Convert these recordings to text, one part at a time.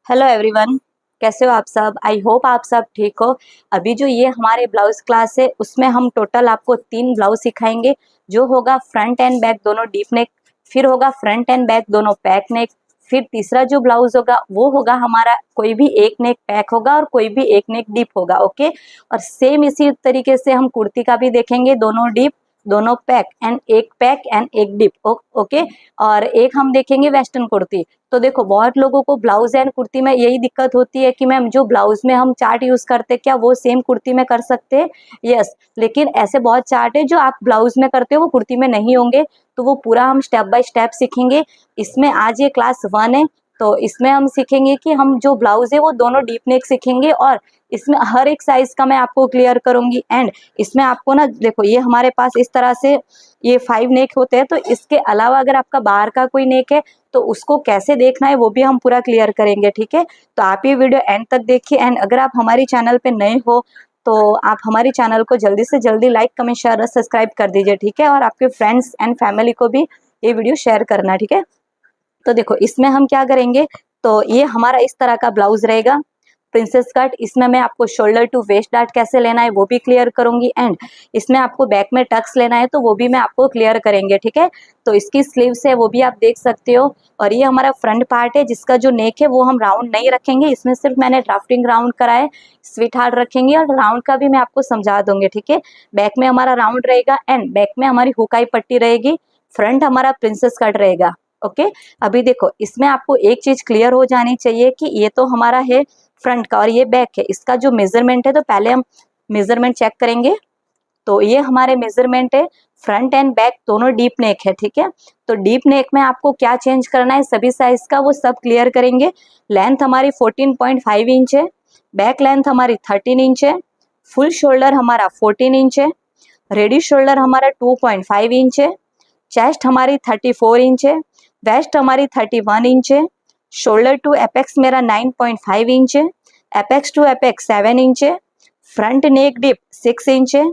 Hello everyone, कैसे हो आप सब। आई होप आप सब ठीक हो। अभी जो ये हमारे ब्लाउज क्लास है उसमें हम टोटल आपको 3 ब्लाउज सिखाएंगे। जो होगा फ्रंट एंड बैक दोनों डीप नेक, फिर होगा फ्रंट एंड बैक दोनों पैक नेक, फिर तीसरा जो ब्लाउज होगा वो होगा हमारा कोई भी एक नेक पैक होगा और कोई भी एक नेक डीप होगा। ओके, और सेम इसी तरीके से हम कुर्ती का भी देखेंगे, दोनों डीप दोनों पैक एंड एक डिप। ओके, और एक हम देखेंगे वेस्टर्न कुर्ती। तो देखो, बहुत लोगों को ब्लाउज एंड कुर्ती में यही दिक्कत होती है कि मैम जो ब्लाउज में हम चार्ट यूज करते हैं क्या वो सेम कुर्ती में कर सकते हैं। यस, लेकिन ऐसे बहुत चार्ट है जो आप ब्लाउज में करते हो वो कुर्ती में नहीं होंगे। तो वो पूरा हम स्टेप बाय स्टेप सीखेंगे। इसमें आज ये क्लास 1 है, तो इसमें हम सीखेंगे कि हम जो ब्लाउज है वो दोनों डीप नेक सीखेंगे और इसमें हर एक साइज का मैं आपको क्लियर करूंगी। एंड इसमें आपको ना देखो, ये हमारे पास इस तरह से ये 5 नेक होते हैं, तो इसके अलावा अगर आपका बाहर का कोई नेक है तो उसको कैसे देखना है वो भी हम पूरा क्लियर करेंगे। ठीक है, तो आप ये वीडियो एंड तक देखिए। एंड अगर आप हमारी चैनल पे नए हो तो आप हमारी चैनल को जल्दी से जल्दी लाइक कमेंट शेयर और सब्सक्राइब कर दीजिए। ठीक है, और आपके फ्रेंड्स एंड फैमिली को भी ये वीडियो शेयर करना। ठीक है, तो देखो इसमें हम क्या करेंगे, तो ये हमारा इस तरह का ब्लाउज रहेगा प्रिंसेस कट। इसमें मैं आपको शोल्डर टू वेस्ट डार्ट कैसे लेना है वो भी क्लियर करूंगी। एंड इसमें आपको बैक में टक्स लेना है तो वो भी मैं आपको क्लियर करेंगे। ठीक है, तो इसकी स्लीव्स है वो भी आप देख सकते हो। और ये हमारा फ्रंट पार्ट है जिसका जो नेक है वो हम राउंड नहीं रखेंगे, इसमें सिर्फ मैंने ड्राफ्टिंग राउंड करा है, स्वीट हार्ट रखेंगे और राउंड का भी मैं आपको समझा दूंगी। ठीक है, बैक में हमारा राउंड रहेगा एंड बैक में हमारी हुकाई पट्टी रहेगी, फ्रंट हमारा प्रिंसेस कट रहेगा। ओके, अभी देखो इसमें आपको एक चीज क्लियर हो जानी चाहिए कि ये तो हमारा है फ्रंट का और ये बैक है, इसका जो मेजरमेंट है तो पहले हम मेजरमेंट चेक करेंगे। तो ये हमारे मेजरमेंट है, फ्रंट एंड बैक दोनों डीप नेक है। ठीक है, तो डीप नेक में आपको क्या चेंज करना है सभी साइज का वो सब क्लियर करेंगे। लेंथ हमारी 14.5 इंच है, बैक लेंथ हमारी 13 इंच है, फुल शोल्डर हमारा 14 इंच है, रेडी शोल्डर हमारा 2.5 इंच है, चेस्ट हमारी 34 इंच है, वेस्ट हमारी 31 इंच है, शोल्डर टू एपेक्स मेरा 9.5 इंच है, एपेक्स टू एपेक्स 7 इंच है, फ्रंट नेक डिप 6 इंच है।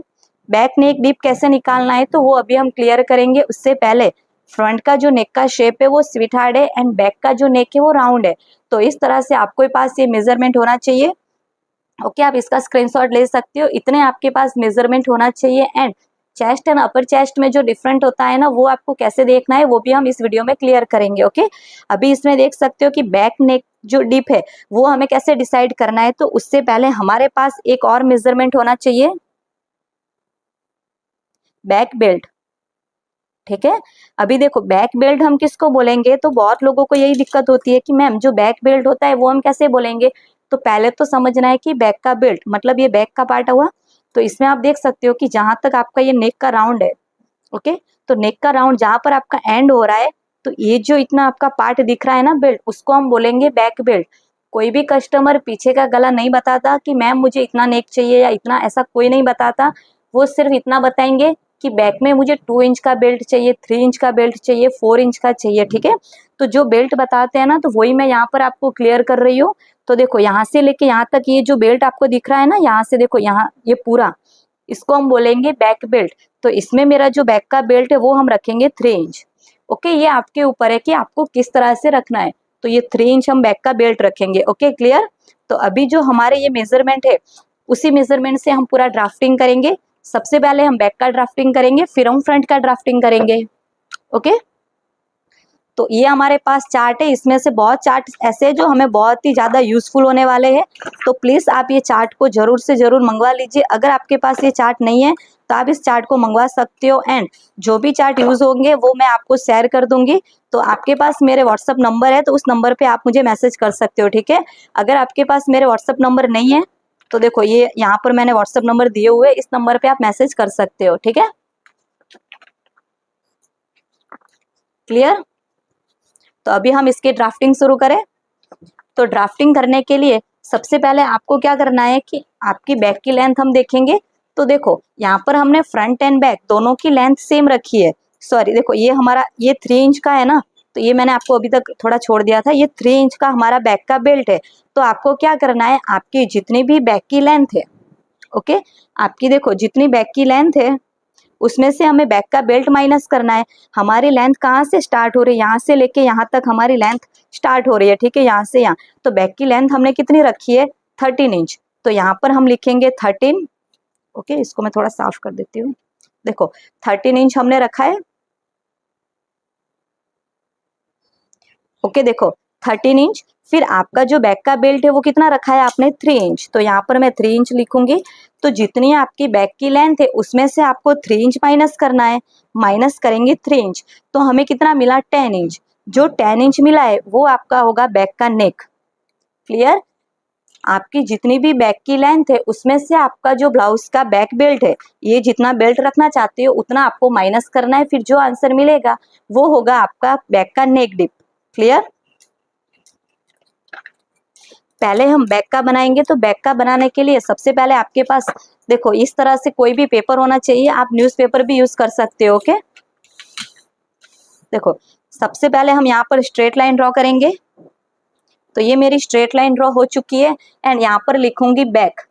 बैक नेक डिप कैसे निकालना है तो वो अभी हम क्लियर करेंगे। उससे पहले फ्रंट का जो नेक का शेप है वो स्वीट हार्ट है एंड बैक का जो नेक है वो राउंड है। तो इस तरह से आपके पास ये मेजरमेंट होना चाहिए। ओके, आप इसका स्क्रीनशॉट ले सकते हो, इतने आपके पास मेजरमेंट होना चाहिए। And chest and upper chest में जो डिफरेंट होता है ना वो आपको कैसे देखना है वो भी हम इस वीडियो में क्लियर करेंगे। ओके, अभी इसमें देख सकते हो कि बैक नेक जो डीप है वो हमें कैसे डिसाइड करना है। तो उससे पहले हमारे पास एक और मेजरमेंट होना चाहिए, बैक बेल्ट। ठीक है, अभी देखो बैक बेल्ट हम किसको बोलेंगे, तो बहुत लोगों को यही दिक्कत होती है कि मैम जो बैक बेल्ट होता है वो हम कैसे बोलेंगे। तो पहले तो समझना है कि बैक का बेल्ट मतलब ये बैक का पार्ट हुआ। तो इसमें आप देख सकते हो कि जहां तक आपका ये नेक का राउंड है, ओके, तो नेक का राउंड जहां पर आपका एंड हो रहा है, तो ये जो इतना आपका पार्ट दिख रहा है ना बेल्ट, उसको हम बोलेंगे बैक बेल्ट। कोई भी कस्टमर पीछे का गला नहीं बताता कि मैम मुझे इतना नेक चाहिए या इतना, ऐसा कोई नहीं बताता। वो सिर्फ इतना बताएंगे कि बैक में मुझे 2 इंच का बेल्ट चाहिए, 3 इंच का बेल्ट चाहिए, 4 इंच का चाहिए। ठीक है, तो जो बेल्ट बताते हैं ना तो वही मैं यहाँ पर आपको क्लियर कर रही हूँ। तो देखो यहाँ से लेके यहाँ तक ये जो बेल्ट आपको दिख रहा है ना, यहाँ से देखो यहाँ ये पूरा, इसको हम बोलेंगे बैक बेल्ट। तो इसमें मेरा जो बैक का बेल्ट है वो हम रखेंगे 3 इंच। ओके, ये आपके ऊपर है कि आपको किस तरह से रखना है। तो ये 3 इंच हम बैक का बेल्ट रखेंगे। Okay, clear. तो अभी जो हमारे ये मेजरमेंट है उसी मेजरमेंट से हम पूरा ड्राफ्टिंग करेंगे। सबसे पहले हम बैक का ड्राफ्टिंग करेंगे, फिर हम फ्रंट का ड्राफ्टिंग करेंगे। ओके, तो ये हमारे पास चार्ट है, इसमें से बहुत चार्ट ऐसे हैं जो हमें बहुत ही ज़्यादा यूजफुल होने वाले हैं। तो प्लीज़ आप ये चार्ट को ज़रूर से ज़रूर मंगवा लीजिए। अगर आपके पास ये चार्ट नहीं है तो आप इस चार्ट को मंगवा सकते हो। एंड जो भी चार्ट यूज़ होंगे वो मैं आपको शेयर कर दूंगी। तो आपके पास मेरे व्हाट्सअप नंबर है तो उस नंबर पर आप मुझे मैसेज कर सकते हो। ठीक है, अगर आपके पास मेरे व्हाट्सअप नंबर नहीं है तो देखो ये यहाँ पर मैंने व्हाट्सअप नंबर दिए हुए, इस नंबर पर आप मैसेज कर सकते हो। ठीक है, क्लियर। तो अभी हम इसकी ड्राफ्टिंग शुरू करें। तो ड्राफ्टिंग करने के लिए सबसे पहले आपको क्या करना है कि आपकी बैक की लेंथ हम देखेंगे। तो देखो यहाँ पर हमने फ्रंट एंड बैक दोनों की लेंथ सेम रखी है। सॉरी, देखो ये हमारा ये 3 इंच का है ना, तो ये मैंने आपको अभी तक थोड़ा छोड़ दिया था। ये 3 इंच का हमारा बैक का बेल्ट है। तो आपको क्या करना है, आपकी जितनी भी बैक की लेंथ है, ओके, आपकी देखो जितनी बैक की लेंथ है उसमें से हमें बैक का बेल्ट माइनस करना है। हमारी लेंथ कहाँ से स्टार्ट हो रही है, यहाँ से लेके यहाँ तक हमारी लेंथ स्टार्ट हो रही है, ठीक है, यहाँ से यहाँ। तो बैक की लेंथ हमने कितनी रखी है, 13 इंच। तो यहाँ पर हम लिखेंगे 13। ओके, इसको मैं थोड़ा साफ कर देती हूँ। देखो 13 इंच हमने रखा है। ओके, देखो 13 इंच। फिर आपका जो बैक का बेल्ट है वो कितना रखा है आपने, 3 इंच। तो यहाँ पर मैं 3 इंच लिखूंगी। तो जितनी आपकी बैक की लेंथ है उसमें से आपको 3 इंच माइनस करना है। माइनस करेंगे 3 इंच तो हमें कितना मिला, 10 इंच। जो 10 इंच मिला है वो आपका होगा बैक का नेक। क्लियर? आपकी जितनी भी बैक की लेंथ है उसमें से आपका जो ब्लाउज का बैक बेल्ट है, ये जितना बेल्ट रखना चाहते हो उतना आपको माइनस करना है। फिर जो आंसर मिलेगा वो होगा आपका बैक का नेक डिप। क्लियर? पहले हम बैक का बनाएंगे। तो बैक का बनाने के लिए सबसे पहले आपके पास देखो इस तरह से कोई भी पेपर होना चाहिए, आप न्यूज़पेपर भी यूज कर सकते हो। ओके, देखो सबसे पहले हम यहाँ पर स्ट्रेट लाइन ड्रॉ करेंगे। तो ये मेरी स्ट्रेट लाइन ड्रॉ हो चुकी है एंड यहाँ पर लिखूंगी बैक।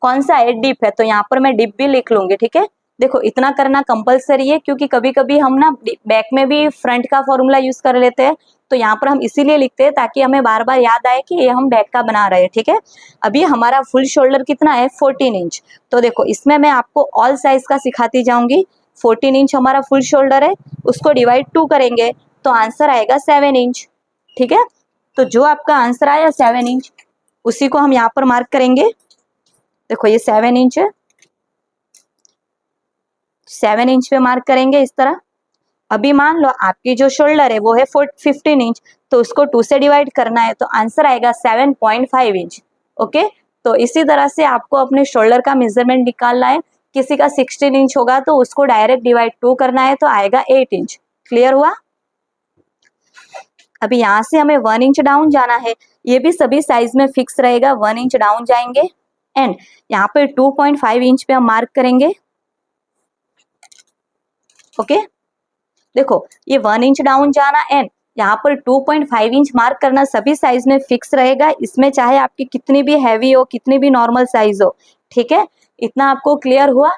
कौन सा है, डिप है, तो यहाँ पर मैं डिप भी लिख लूंगी। ठीक है, देखो इतना करना कंपलसरी है क्योंकि कभी कभी हम ना बैक में भी फ्रंट का फॉर्मूला यूज कर लेते हैं। तो यहाँ पर हम इसीलिए लिखते हैं ताकि हमें बार बार याद आए कि ये हम बैक का बना रहे हैं। ठीक है, अभी हमारा फुल शोल्डर कितना है, 14 इंच। तो देखो इसमें मैं आपको ऑल साइज का सिखाती जाऊंगी। 14 इंच हमारा फुल शोल्डर है, उसको डिवाइड 2 करेंगे तो आंसर आएगा 7 इंच। ठीक है, तो जो आपका आंसर आया 7 इंच उसी को हम यहाँ पर मार्क करेंगे। देखो ये 7 इंच है, 7 इंच पे मार्क करेंगे इस तरह। अभी मान लो आपकी जो शोल्डर है वो है 15 इंच, तो उसको 2 से डिवाइड करना है तो आंसर आएगा 7.5 इंच। ओके, तो इसी तरह से आपको अपने शोल्डर का मेजरमेंट निकालना है। किसी का 16 इंच होगा तो उसको डायरेक्ट डिवाइड 2 करना है तो आएगा 8 इंच। क्लियर हुआ? अभी यहाँ से हमें 1 इंच डाउन जाना है। ये भी सभी साइज में फिक्स रहेगा, 1 इंच डाउन जाएंगे एंड यहाँ पे 2.5 इंच पे हम मार्क करेंगे। ओके, देखो ये 1 इंच डाउन जाना एंड यहाँ पर 2.5 इंच मार्क करना सभी साइज में फिक्स रहेगा। इसमें चाहे आपकी कितनी भी हैवी हो, कितनी भी नॉर्मल साइज हो। ठीक है, इतना आपको क्लियर हुआ?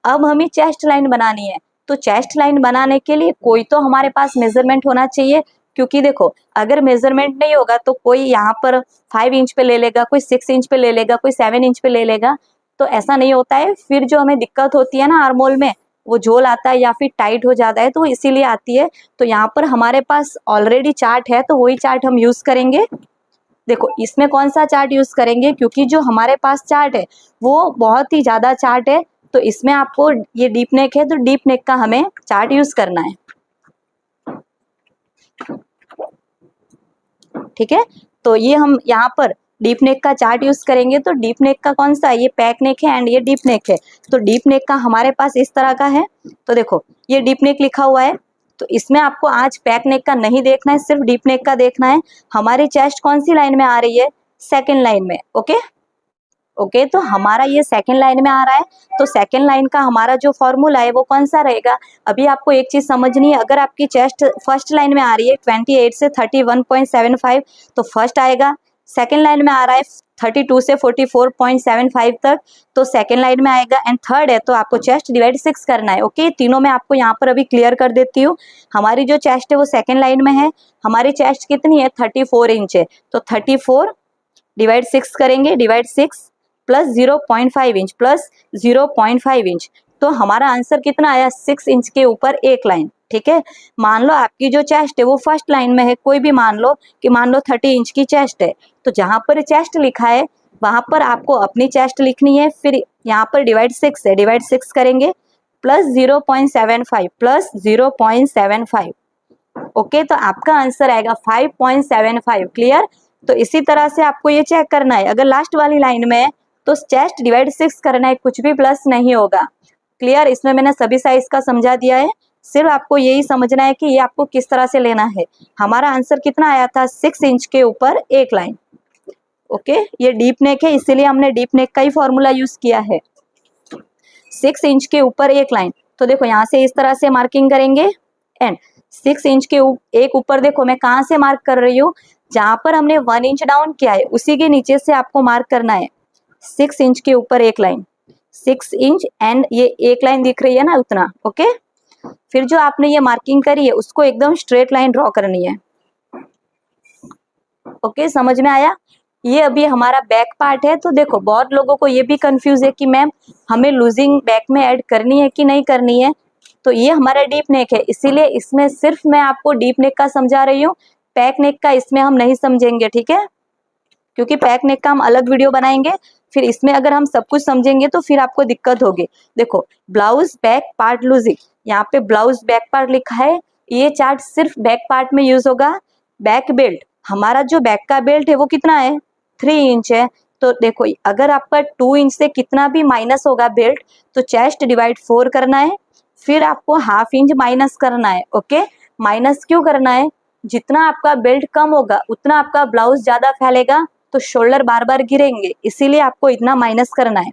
अब हमें चेस्ट लाइन बनानी है। तो चेस्ट लाइन बनाने के लिए कोई तो हमारे पास मेजरमेंट होना चाहिए, क्योंकि देखो अगर मेजरमेंट नहीं होगा तो कोई यहाँ पर 5 इंच पे ले लेगा, कोई 6 इंच पे ले लेगा, कोई 7 इंच पे ले लेगा। तो ऐसा नहीं होता है। फिर जो हमें दिक्कत होती है ना आर्मोल में, वो झोल आता है या फिर टाइट हो जाता है, तो इसीलिए आती है। तो यहाँ पर हमारे पास ऑलरेडी चार्ट है तो वही चार्ट हम यूज करेंगे। देखो इसमें कौन सा चार्ट यूज करेंगे, क्योंकि जो हमारे पास चार्ट है वो बहुत ही ज्यादा चार्ट है। तो इसमें आपको ये डीप नेक है तो डीप नेक का हमें चार्ट यूज करना है। ठीक है, तो ये हम यहाँ पर डीप नेक का चार्ट यूज करेंगे। तो डीप नेक का कौन सा है, ये पैक नेक है एंड ये डीप नेक है। तो डीप नेक का हमारे पास इस तरह का है। तो देखो ये डीप नेक लिखा हुआ है, तो इसमें आपको आज पैक नेक का नहीं देखना है, सिर्फ डीप नेक का देखना है। हमारी चेस्ट कौन सी लाइन में आ रही है, सेकेंड लाइन में। ओके ओके, तो हमारा ये सेकेंड लाइन में आ रहा है। तो सेकेंड लाइन का हमारा जो फॉर्मूला है वो कौन सा रहेगा। अभी आपको एक चीज समझनी है, अगर आपकी चेस्ट फर्स्ट लाइन में आ रही है 28 से 31.75 तो फर्स्ट आएगा। सेकेंड लाइन में आ रहा है 32 से 44.75 तक तो सेकेंड लाइन में आएगा एंड थर्ड है तो आपको चेस्ट डिवाइड 6 करना है। ओके, तीनों में आपको यहाँ पर अभी क्लियर कर देती हूँ। हमारी जो चेस्ट है वो सेकेंड लाइन में है। हमारी चेस्ट कितनी है, 34 इंच है। तो 34 डिवाइड 6 करेंगे, divide 6 plus 0.5 inch plus 0.5 inch. तो हमारा आंसर कितना आया, 6 इंच के ऊपर एक लाइन। ठीक है, मान लो आपकी जो चेस्ट है वो फर्स्ट लाइन में है, कोई भी मान लो कि मान लो 30 इंच की चेस्ट है। तो जहां पर चेस्ट लिखा है वहां पर आपको अपनी चेस्ट लिखनी है। फिर यहाँ पर डिवाइड 6 है, डिवाइड 6 करेंगे प्लस 0.75 प्लस 0.75। ओके, तो आपका आंसर आएगा 5.75। क्लियर? तो इसी तरह से आपको ये चेक करना है, अगर लास्ट वाली लाइन में है तो चेस्ट डिवाइड 6 करना है, कुछ भी प्लस नहीं होगा। क्लियर? इसमें मैंने सभी साइज का समझा दिया है, सिर्फ आपको यही समझना है कि ये आपको किस तरह से लेना है। हमारा आंसर कितना आया था, 6 इंच के ऊपर एक लाइन। ओके, ये डीप नेक है इसीलिए हमने डीप नेक का ही फॉर्मूला यूज किया है, 6 इंच के ऊपर एक लाइन। तो देखो यहाँ से इस तरह से मार्किंग करेंगे एंड 6 इंच के एक ऊपर देखो मैं कहाँ से मार्क कर रही हूँ, जहां पर हमने 1 इंच डाउन किया है उसी के नीचे से आपको मार्क करना है 6 इंच के ऊपर एक लाइन। 6 इंच एंड ये एक लाइन दिख रही है ना उतना, ओके। फिर जो आपने ये मार्किंग करी है उसको एकदम स्ट्रेट लाइन ड्रॉ करनी है, ओके, समझ में आया। ये अभी हमारा बैक पार्ट है। तो देखो बहुत लोगों को ये भी कंफ्यूज है कि मैम हमें लूजिंग बैक में ऐड करनी है कि नहीं करनी है। तो ये हमारा डीप नेक है, इसीलिए इसमें सिर्फ मैं आपको डीप नेक का समझा रही हूँ, पैक नेक का इसमें हम नहीं समझेंगे, ठीक है, क्योंकि पैक नेक का हम अलग वीडियो बनाएंगे। फिर इसमें अगर हम सब कुछ समझेंगे तो फिर आपको दिक्कत होगी। देखो ब्लाउज बैक पार्ट लूजिंग, यहाँ पे ब्लाउज बैक पार्ट लिखा है, ये चार्ट सिर्फ बैक पार्ट में यूज होगा। बैक बेल्ट, हमारा जो बैक का बेल्ट है वो कितना है, 3 इंच है। तो देखो अगर आपका 2 इंच से कितना भी माइनस होगा बेल्ट, तो चेस्ट डिवाइड 4 करना है, फिर आपको ½ इंच माइनस करना है, ओके। माइनस क्यों करना है, जितना आपका बेल्ट कम होगा उतना आपका ब्लाउज ज्यादा फैलेगा, तो शोल्डर बार बार गिरेंगे, इसीलिए आपको इतना माइनस करना है।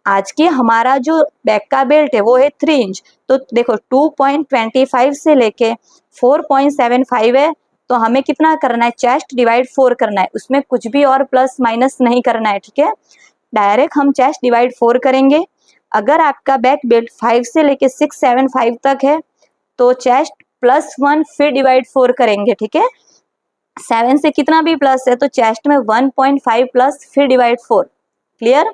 आज की हमारा जो बैक का बेल्ट है वो है 3 इंच। तो देखो 2.25 से लेके 4.75 है, तो हमें कितना करना है, चेस्ट डिवाइड 4 करना है, उसमें कुछ भी और प्लस माइनस नहीं करना है, ठीक है। डायरेक्ट हम चेस्ट डिवाइड 4 करेंगे। अगर आपका बैक बेल्ट 5 से लेके 675 तक है तो चेस्ट +1 फिर डिवाइड 4 करेंगे, ठीक है। 7 से कितना भी प्लस है तो चेस्ट में 1.5 प्लस फिर डिवाइड 4, क्लियर।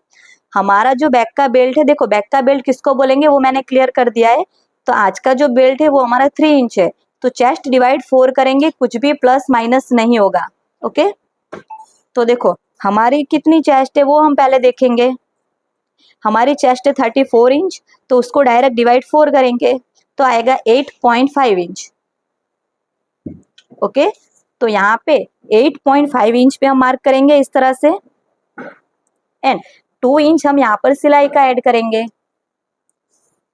हमारा जो बैक का बेल्ट है, देखो बैक का बेल्ट किसको बोलेंगे वो मैंने क्लियर कर दिया है। तो आज का जो बेल्ट है वो हमारा 3 इंच है, तो चेस्ट डिवाइड 4 करेंगे, कुछ भी प्लस माइनस नहीं होगा, ओके। तो देखो हमारी कितनी चेस्ट है वो हम पहले देखेंगे। हमारी चेस्ट है 34 इंच, तो उसको डायरेक्ट डिवाइड 4 करेंगे तो आएगा 8.5 इंच, ओके। तो यहाँ पे 8.5 इंच पे हम मार्क करेंगे इस तरह से, एंड 2 इंच हम यहाँ पर सिलाई का ऐड करेंगे,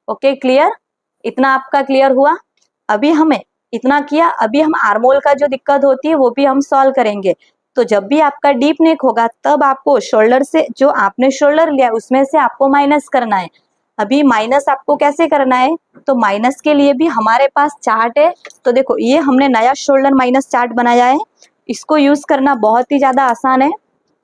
ओके, क्लियर। इतना आपका क्लियर हुआ। अभी हमें इतना किया, अभी हम आर्मोल का जो दिक्कत होती है वो भी हम सॉल्व करेंगे। तो जब भी आपका डीप नेक होगा तब आपको शोल्डर से, जो आपने शोल्डर लिया उसमें से आपको माइनस करना है। अभी माइनस आपको कैसे करना है, तो माइनस के लिए भी हमारे पास चार्ट है। तो देखो ये हमने नया शोल्डर माइनस चार्ट बनाया है, इसको यूज करना बहुत ही ज्यादा आसान है,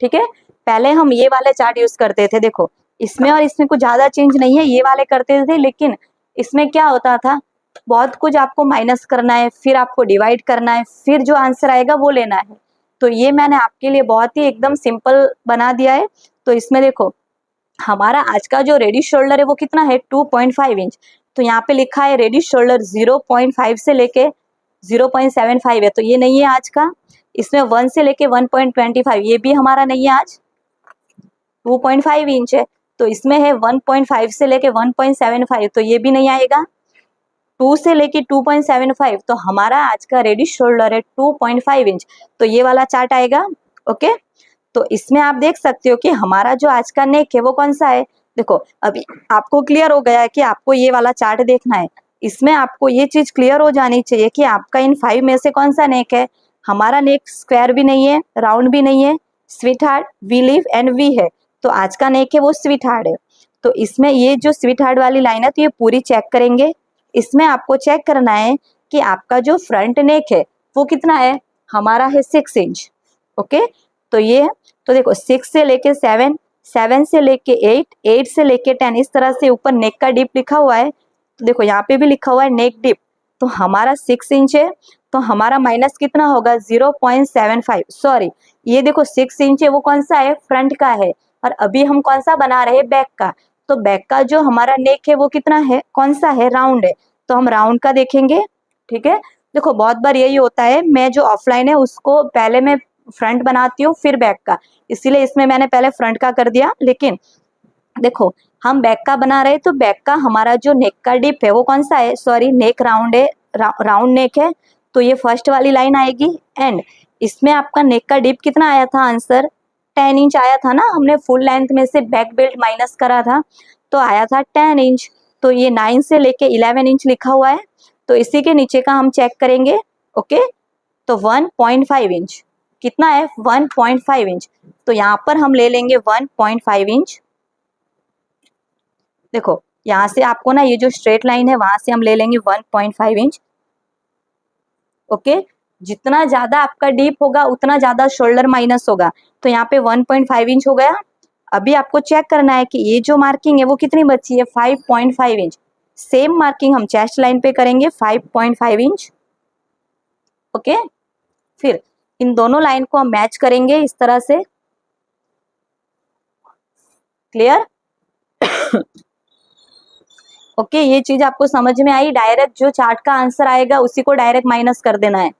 ठीक है। पहले हम ये वाले चार्ट यूज करते थे, देखो इसमें और इसमें कुछ ज्यादा चेंज नहीं है, ये वाले करते थे, लेकिन इसमें क्या होता था, बहुत कुछ आपको माइनस करना है, फिर आपको डिवाइड करना है, फिर जो आंसर आएगा वो लेना है। तो ये मैंने आपके लिए बहुत ही एकदम सिंपल बना दिया है। तो इसमें देखो हमारा आज का जो रेडी शोल्डर है वो कितना है, 2.5 इंच। तो यहाँ पे लिखा है रेडी शोल्डर 0.5 से लेके 0.75 है, तो ये नहीं है आज का। इसमें 1 से लेके 1.25, ये भी हमारा नहीं है आज। 2.5 इंच है, तो इसमें है 1.5 से लेके 1.75, तो ये भी नहीं आएगा। 2 से लेके 2.75, तो हमारा आज का रेडी शोल्डर है 2.5 इंच, तो ये वाला चार्ट आएगा, ओके। तो इसमें आप देख सकते हो कि हमारा जो आज का नेक है वो कौन सा है। देखो अभी आपको क्लियर हो गया है कि आपको ये वाला चार्ट देखना है। इसमें आपको ये चीज क्लियर हो जानी चाहिए कि आपका इन 5 में से कौन सा नेक है। हमारा नेक स्क्वायर भी नहीं है, राउंड भी नहीं है, sweetheart, we live and we है। तो आज का नेक है वो स्वीट हार्ट है। तो इसमें ये जो स्वीट हार्ट वाली लाइन है तो ये पूरी चेक करेंगे। इसमें आपको चेक करना है कि आपका जो फ्रंट नेक है वो कितना है, हमारा है 6 इंच, ओके। तो ये, तो देखो 6 से लेके 7, 7 से लेके 8, 8 से लेके 10, इस तरह से ऊपर नेक का डिप लिखा हुआ है। तो देखो यहाँ पे भी लिखा हुआ है नेक डिप, तो हमारा 6 इंच है, तो हमारा माइनस कितना होगा, 0.75। सॉरी, ये देखो 6 इंच है वो कौन सा है, फ्रंट का है, और अभी हम कौन सा बना रहे हैं, बैक का। तो बैक का जो हमारा नेक है वो कितना है, कौन सा है, राउंड है, तो हम राउंड का देखेंगे, ठीक है। देखो बहुत बार यही होता है, मैं जो ऑफलाइन है उसको पहले मैं फ्रंट बनाती हूँ फिर बैक का, इसीलिए इसमें मैंने पहले फ्रंट का कर दिया। लेकिन देखो हम बैक का बना रहे, तो बैक का हमारा जो नेक का डिप है वो कौन सा है, सॉरी नेक राउंड है, राउंड नेक है, तो ये फर्स्ट वाली लाइन आएगी। एंड इसमें आपका नेक का डिप कितना आया था, आंसर 10 इंच आया था ना, हमने फुल लेंथ में से बैक बेल्ट माइनस करा था तो आया था 10 इंच। तो ये 9 से लेके 11 इंच लिखा हुआ है, तो इसी के नीचे का हम चेक करेंगे, ओके। तो 1.5 इंच कितना है, 1.5 इंच, तो यहाँ पर हम ले लेंगे 1.5 इंच। देखो यहाँ से आपको ना ये जो स्ट्रेट लाइन है वहां से हम ले लेंगे 1.5 इंच, ओके। जितना ज्यादा आपका डीप होगा उतना ज्यादा शोल्डर माइनस होगा, तो यहाँ पे 1.5 इंच हो गया। अभी आपको चेक करना है कि ये जो मार्किंग है वो कितनी बची है, 5.5 इंच। सेम मार्किंग हम चेस्ट लाइन पे करेंगे 5.5 इंच। ओके, फिर इन दोनों लाइन को हम मैच करेंगे इस तरह से। क्लियर? ओके, ये चीज आपको समझ में आई। डायरेक्ट जो चार्ट का आंसर आएगा उसी को डायरेक्ट माइनस कर देना है।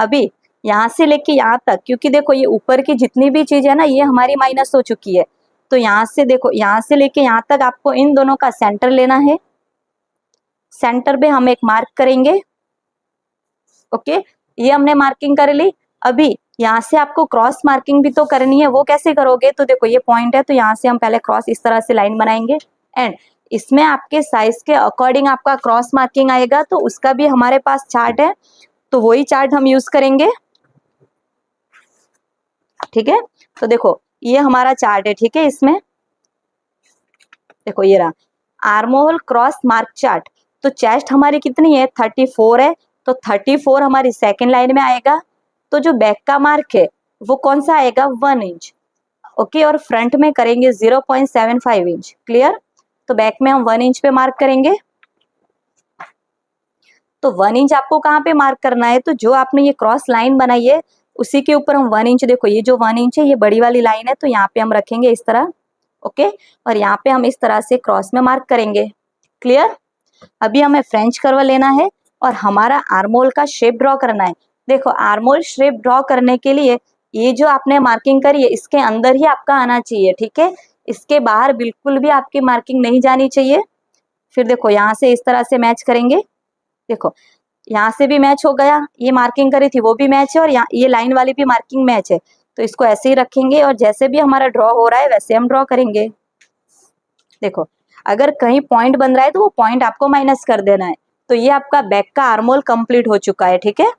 अभी यहाँ से लेके यहाँ तक, क्योंकि देखो ये ऊपर की जितनी भी चीज है ना ये हमारी माइनस हो चुकी है, तो यहाँ से देखो यहाँ से लेके यहाँ तक आपको इन दोनों का सेंटर लेना है। सेंटर पे हम एक मार्क करेंगे। ओके, ये हमने मार्किंग कर ली। अभी यहाँ से आपको क्रॉस मार्किंग भी तो करनी है, वो कैसे करोगे, तो देखो ये पॉइंट है तो यहाँ से हम पहले क्रॉस इस तरह से लाइन बनाएंगे एंड इसमें आपके साइज के अकॉर्डिंग आपका क्रॉस मार्किंग आएगा, तो उसका भी हमारे पास चार्ट है, तो वही चार्ट हम यूज करेंगे। ठीक है, तो देखो ये हमारा चार्ट है। ठीक है, इसमें देखो ये रहा आर्महोल क्रॉस मार्क चार्ट। तो चेस्ट हमारी कितनी है, 34 है, तो 34 हमारी सेकेंड लाइन में आएगा। तो जो बैक का मार्क है वो कौन सा आएगा, 1 इंच। ओके, और फ्रंट में करेंगे 0.75 इंच। क्लियर? तो बैक में हम 1 इंच पे मार्क करेंगे। तो 1 इंच आपको कहाँ पे मार्क करना है, तो जो आपने ये क्रॉस लाइन बनाई है उसी के ऊपर हम 1 इंच, देखो ये जो 1 इंच है ये बड़ी वाली लाइन है, तो यहाँ पे हम रखेंगे इस तरह। ओके, और यहाँ पे हम इस तरह से क्रॉस में मार्क करेंगे। क्लियर? अभी हमें फ्रेंच कर्व लेना है और हमारा आर्मोल का शेप ड्रॉ करना है। देखो आर्मोल शेप ड्रॉ करने के लिए ये जो आपने मार्किंग करी है इसके अंदर ही आपका आना चाहिए। ठीक है, इसके बाहर बिल्कुल भी आपकी मार्किंग नहीं जानी चाहिए। फिर देखो यहाँ से इस तरह से मैच करेंगे। देखो यहाँ से भी मैच हो गया, ये मार्किंग करी थी वो भी मैच है, और यहाँ ये लाइन वाली भी मार्किंग मैच है, तो इसको ऐसे ही रखेंगे और जैसे भी हमारा ड्रॉ हो रहा है वैसे हम ड्रॉ करेंगे। देखो अगर कहीं पॉइंट बन रहा है तो वो पॉइंट आपको माइनस कर देना है। तो ये आपका बैक का आर्मोल कंप्लीट हो चुका है। ठीक है,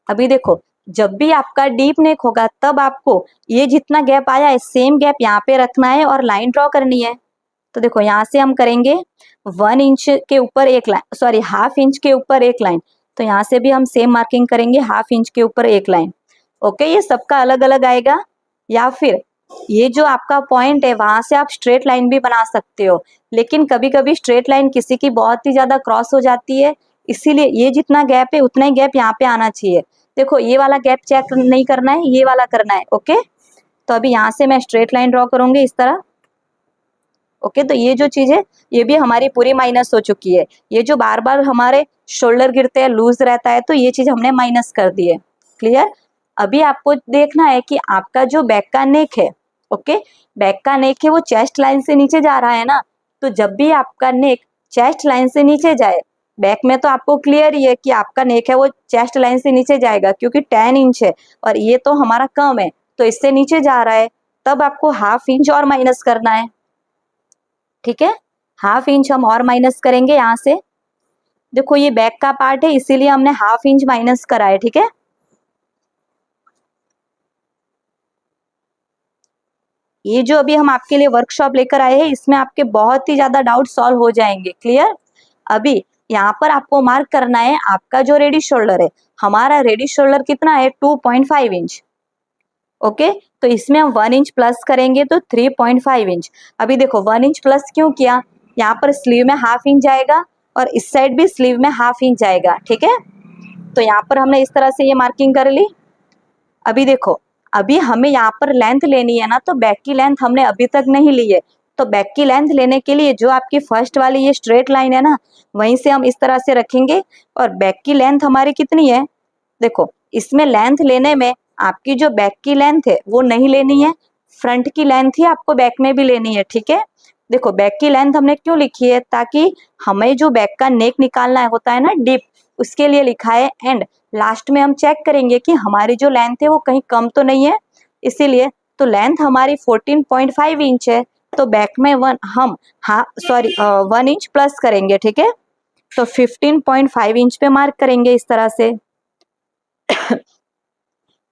अभी देखो जब भी आपका डीप नेक होगा तब आपको ये जितना गैप आया है सेम गैप यहाँ पे रखना है और लाइन ड्रॉ करनी है। तो देखो यहाँ से हम करेंगे 1 इंच के ऊपर एक लाइन, सॉरी हाफ इंच के ऊपर एक लाइन, तो यहाँ से भी हम सेम मार्किंग करेंगे, हाफ इंच के ऊपर एक लाइन। ओके, ये सबका अलग अलग आएगा, या फिर ये जो आपका पॉइंट है वहां से आप स्ट्रेट लाइन भी बना सकते हो, लेकिन कभी कभी स्ट्रेट लाइन किसी की बहुत ही ज्यादा क्रॉस हो जाती है, इसीलिए ये जितना गैप है उतना ही गैप यहाँ पे आना चाहिए। देखो ये वाला गैप चेक नहीं करना है, ये वाला करना है। ओके, तो अभी यहाँ से मैं स्ट्रेट लाइन ड्रॉ करूंगी इस तरह। ओके, तो ये जो चीज है ये भी हमारी पूरी माइनस हो चुकी है। ये जो बार बार हमारे शोल्डर गिरते हैं, लूज रहता है, तो ये चीज हमने माइनस कर दी है। क्लियर? अभी आपको देखना है कि आपका जो बैक का नेक है, ओके, बैक का नेक है वो चेस्ट लाइन से नीचे जा रहा है ना, तो जब भी आपका नेक चेस्ट लाइन से नीचे जाए, बैक में तो आपको क्लियर ही है कि आपका नेक है वो चेस्ट लाइन से नीचे जाएगा, क्योंकि 10 इंच है और ये तो हमारा कम है तो इससे नीचे जा रहा है, तब आपको हाफ इंच और माइनस करना है। ठीक है, हाफ इंच हम और माइनस करेंगे यहाँ से। देखो ये बैक का पार्ट है इसीलिए हमने हाफ इंच माइनस करा है। ठीक है, ये जो अभी हम आपके लिए वर्कशॉप लेकर आए हैं इसमें आपके बहुत ही ज्यादा डाउट सॉल्व हो जाएंगे। क्लियर? अभी यहाँ पर आपको मार्क करना है आपका जो रेडी शोल्डर है, हमारा रेडी शोल्डर कितना है, 2.5 इंच। ओके, तो इसमें हम 1 इंच प्लस करेंगे तो 3.5 इंच। अभी देखो 1 इंच प्लस क्यों किया, यहाँ पर स्लीव में हाफ इंच जाएगा और इस साइड भी स्लीव में हाफ इंच जाएगा। ठीक है, तो यहाँ पर हमने इस तरह से ये मार्किंग कर ली। अभी देखो अभी हमें यहाँ पर लेंथ लेनी है ना, तो बैक की लेंथ हमने अभी तक नहीं ली है, तो बैक की लेंथ लेने के लिए जो आपकी फर्स्ट वाली ये स्ट्रेट लाइन है ना वहीं से हम इस तरह से रखेंगे, और बैक की लेंथ हमारी कितनी है, देखो इसमें लेंथ लेने में आपकी जो बैक की लेंथ है वो नहीं लेनी है, फ्रंट की लेंथ ही आपको बैक में भी लेनी है। ठीक है, देखो बैक की लेंथ हमने क्यों लिखी है, ताकि हमें जो बैक का नेक निकालना होता है ना डीप, उसके लिए लिखा है। एंड लास्ट में हम चेक करेंगे कि हमारी जो लेंथ है वो कहीं कम तो नहीं है, इसीलिए तो लेंथ हमारी 14.5 इंच है, तो बैक में हम हाँ सॉरी 1 इंच प्लस करेंगे। ठीक है, तो 15.5 इंच पे मार्क करेंगे इस तरह से।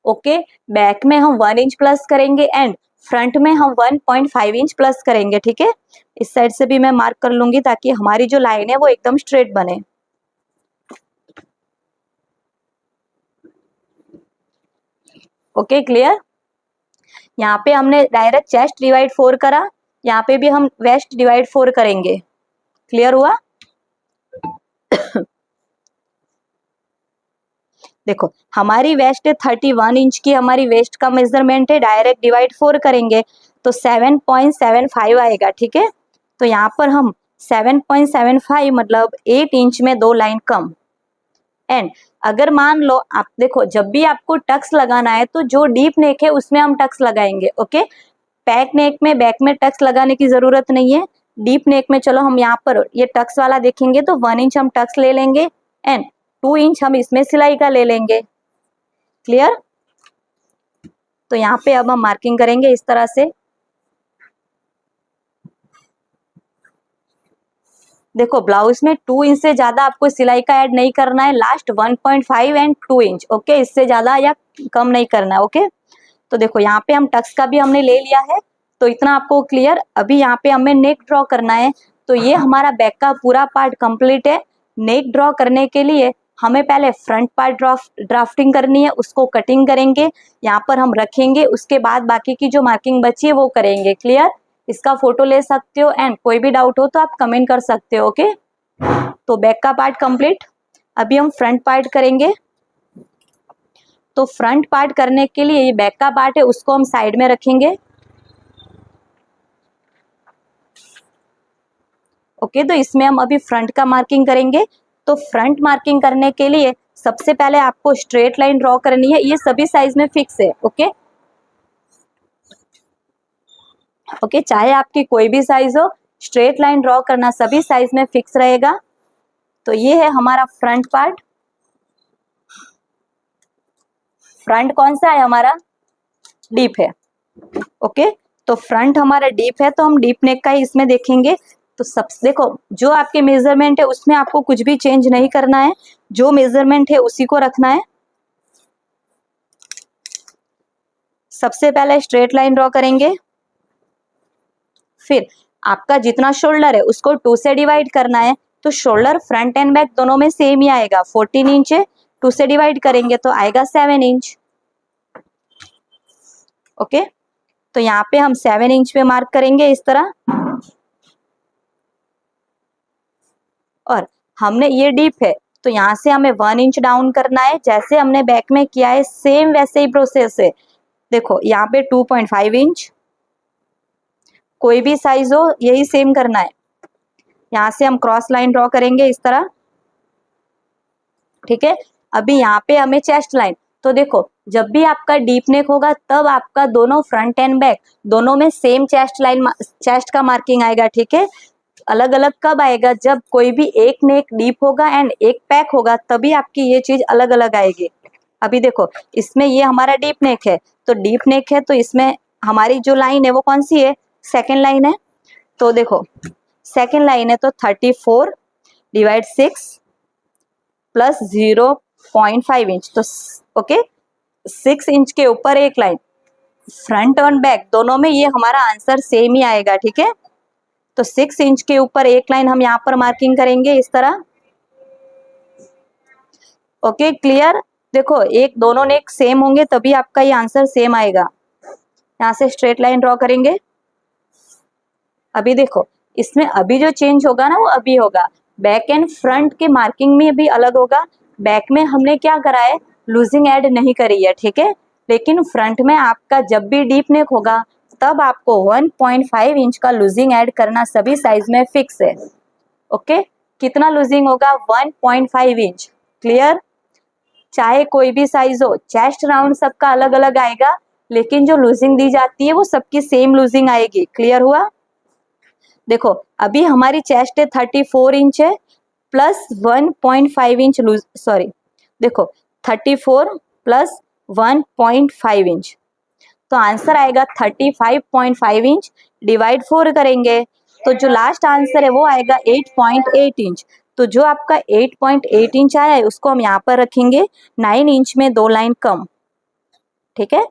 ओके, बैक में हम 1 इंच प्लस करेंगे एंड फ्रंट में हम 1.5 इंच प्लस करेंगे। ठीक है, इस साइड से भी मैं मार्क कर लूंगी ताकि हमारी जो लाइन है वो एकदम स्ट्रेट बने। Okay, clear? यहाँ पे हमने डायरेक्ट चेस्ट डिवाइड 4 करा, यहाँ पे भी हम वेस्ट डिवाइड 4 करेंगे। क्लियर हुआ? देखो हमारी वेस्ट 31 इंच की हमारी वेस्ट का मेजरमेंट है, डायरेक्ट डिवाइड 4 करेंगे तो 7.75 आएगा। ठीक है, तो यहाँ पर हम 7.75 मतलब 8 इंच में 2 लाइन कम। एंड अगर मान लो आप देखो, जब भी आपको टक्स लगाना है तो जो डीप नेक है उसमें हम टक्स लगाएंगे। ओके, पैक नेक में बैक में टक्स लगाने की जरूरत नहीं है। डीप नेक में चलो हम यहाँ पर ये टक्स वाला देखेंगे तो 1 इंच हम टक्स ले लेंगे एंड 2 इंच हम इसमें सिलाई का ले लेंगे। क्लियर? तो यहाँ पे अब हम मार्किंग करेंगे इस तरह से। देखो ब्लाउज में 2 इंच से ज्यादा आपको सिलाई का ऐड नहीं करना है, लास्ट 1.5 एंड 2 इंच। ओके, इससे ज्यादा या कम नहीं करना है। ओके, तो देखो यहाँ पे हम टक्स का भी हमने ले लिया है, तो इतना आपको क्लियर। अभी यहाँ पे हमें नेक ड्रॉ करना है, तो ये हमारा बैक का पूरा पार्ट कंप्लीट है। नेक ड्रॉ करने के लिए हमें पहले फ्रंट पार्ट ड्राफ्टिंग करनी है, उसको कटिंग करेंगे, यहाँ पर हम रखेंगे, उसके बाद बाकी की जो मार्किंग बची है वो करेंगे। क्लियर? इसका फोटो ले सकते हो एंड कोई भी डाउट हो तो आप कमेंट कर सकते हो। ओके, तो बैक का पार्ट कंप्लीट। अभी हम फ्रंट पार्ट करेंगे, तो फ्रंट पार्ट करने के लिए ये बैक का पार्ट है उसको हम साइड में रखेंगे। ओके, तो इसमें हम अभी फ्रंट का मार्किंग करेंगे। तो फ्रंट मार्किंग करने के लिए सबसे पहले आपको स्ट्रेट लाइन ड्रॉ करनी है, ये सभी साइज में फिक्स है। ओके ओके, चाहे आपकी कोई भी साइज हो, स्ट्रेट लाइन ड्रॉ करना सभी साइज में फिक्स रहेगा। तो ये है हमारा फ्रंट पार्ट। फ्रंट कौन सा है हमारा? डीप है। ओके, तो फ्रंट हमारा डीप है तो हम डीप नेक का ही इसमें देखेंगे। तो सबसे देखो, जो आपके मेजरमेंट है उसमें आपको कुछ भी चेंज नहीं करना है, जो मेजरमेंट है उसी को रखना है। सबसे पहले स्ट्रेट लाइन ड्रॉ करेंगे, फिर आपका जितना शोल्डर है उसको 2 से डिवाइड करना है। तो शोल्डर फ्रंट एंड बैक दोनों में सेम ही आएगा, 14 इंच है, 2 से डिवाइड करेंगे तो आएगा 7 इंच। ओके, तो यहाँ पे हम 7 इंच पे मार्क करेंगे इस तरह। और हमने ये डीप है तो यहाँ से हमें 1 इंच डाउन करना है, जैसे हमने बैक में किया है सेम वैसे ही प्रोसेस है। देखो यहाँ पे 2.5 इंच, कोई भी साइज हो यही सेम करना है। यहाँ से हम क्रॉस लाइन ड्रॉ करेंगे इस तरह। ठीक है, अभी यहाँ पे हमें चेस्ट लाइन, तो देखो जब भी आपका डीप नेक होगा तब आपका दोनों फ्रंट एंड बैक दोनों में सेम चेस्ट लाइन, चेस्ट का मार्किंग आएगा। ठीक है, अलग अलग कब आएगा? जब कोई भी एक नेक डीप होगा एंड एक पैक होगा, तभी आपकी ये चीज अलग अलग आएगी। अभी देखो इसमें ये हमारा डीप नेक है, तो डीप नेक है तो इसमें हमारी जो लाइन है वो कौन सी है? सेकेंड लाइन है। तो देखो सेकेंड लाइन है तो 34 डिवाइड 6 प्लस 0.5 इंच, तो ओके 6 इंच के ऊपर एक लाइन। फ्रंट और बैक दोनों में ये हमारा आंसर सेम ही आएगा। ठीक है, तो 6 इंच के ऊपर एक लाइन हम यहाँ पर मार्किंग करेंगे इस तरह। Okay clear? देखो एक दोनों नेक सेम होंगे तभी आपका ये आंसर सेम आएगा। यहाँ से स्ट्रेट लाइन ड्रॉ करेंगे। अभी देखो इसमें अभी जो चेंज होगा ना वो अभी होगा, बैक एंड फ्रंट के मार्किंग में भी अलग होगा। बैक में हमने क्या करा है, लूजिंग ऐड नहीं करी है। ठीक है, लेकिन फ्रंट में आपका जब भी डीप नेक होगा तब आपको 1.5 इंच का लूजिंग ऐड करना सभी साइज में फिक्स है। ओके, कितना लूजिंग होगा? 1.5 इंच। क्लियर? चाहे कोई भी साइज हो, चेस्ट राउंड सबका अलग अलग आएगा, लेकिन जो लूजिंग दी जाती है वो सबकी सेम लूजिंग आएगी। क्लियर हुआ? देखो अभी हमारी चेस्ट है 34 इंच है प्लस 1.5 इंच लूज, सॉरी देखो 34 प्लस 1.5 इंच, तो आंसर आएगा 35.5 इंच। डिवाइड 4 करेंगे तो जो लास्ट आंसर है वो आएगा 8.8 इंच। तो जो आपका 8.8 इंच आया है उसको हम यहाँ पर रखेंगे, 9 इंच में 2 लाइन कम। ठीक है,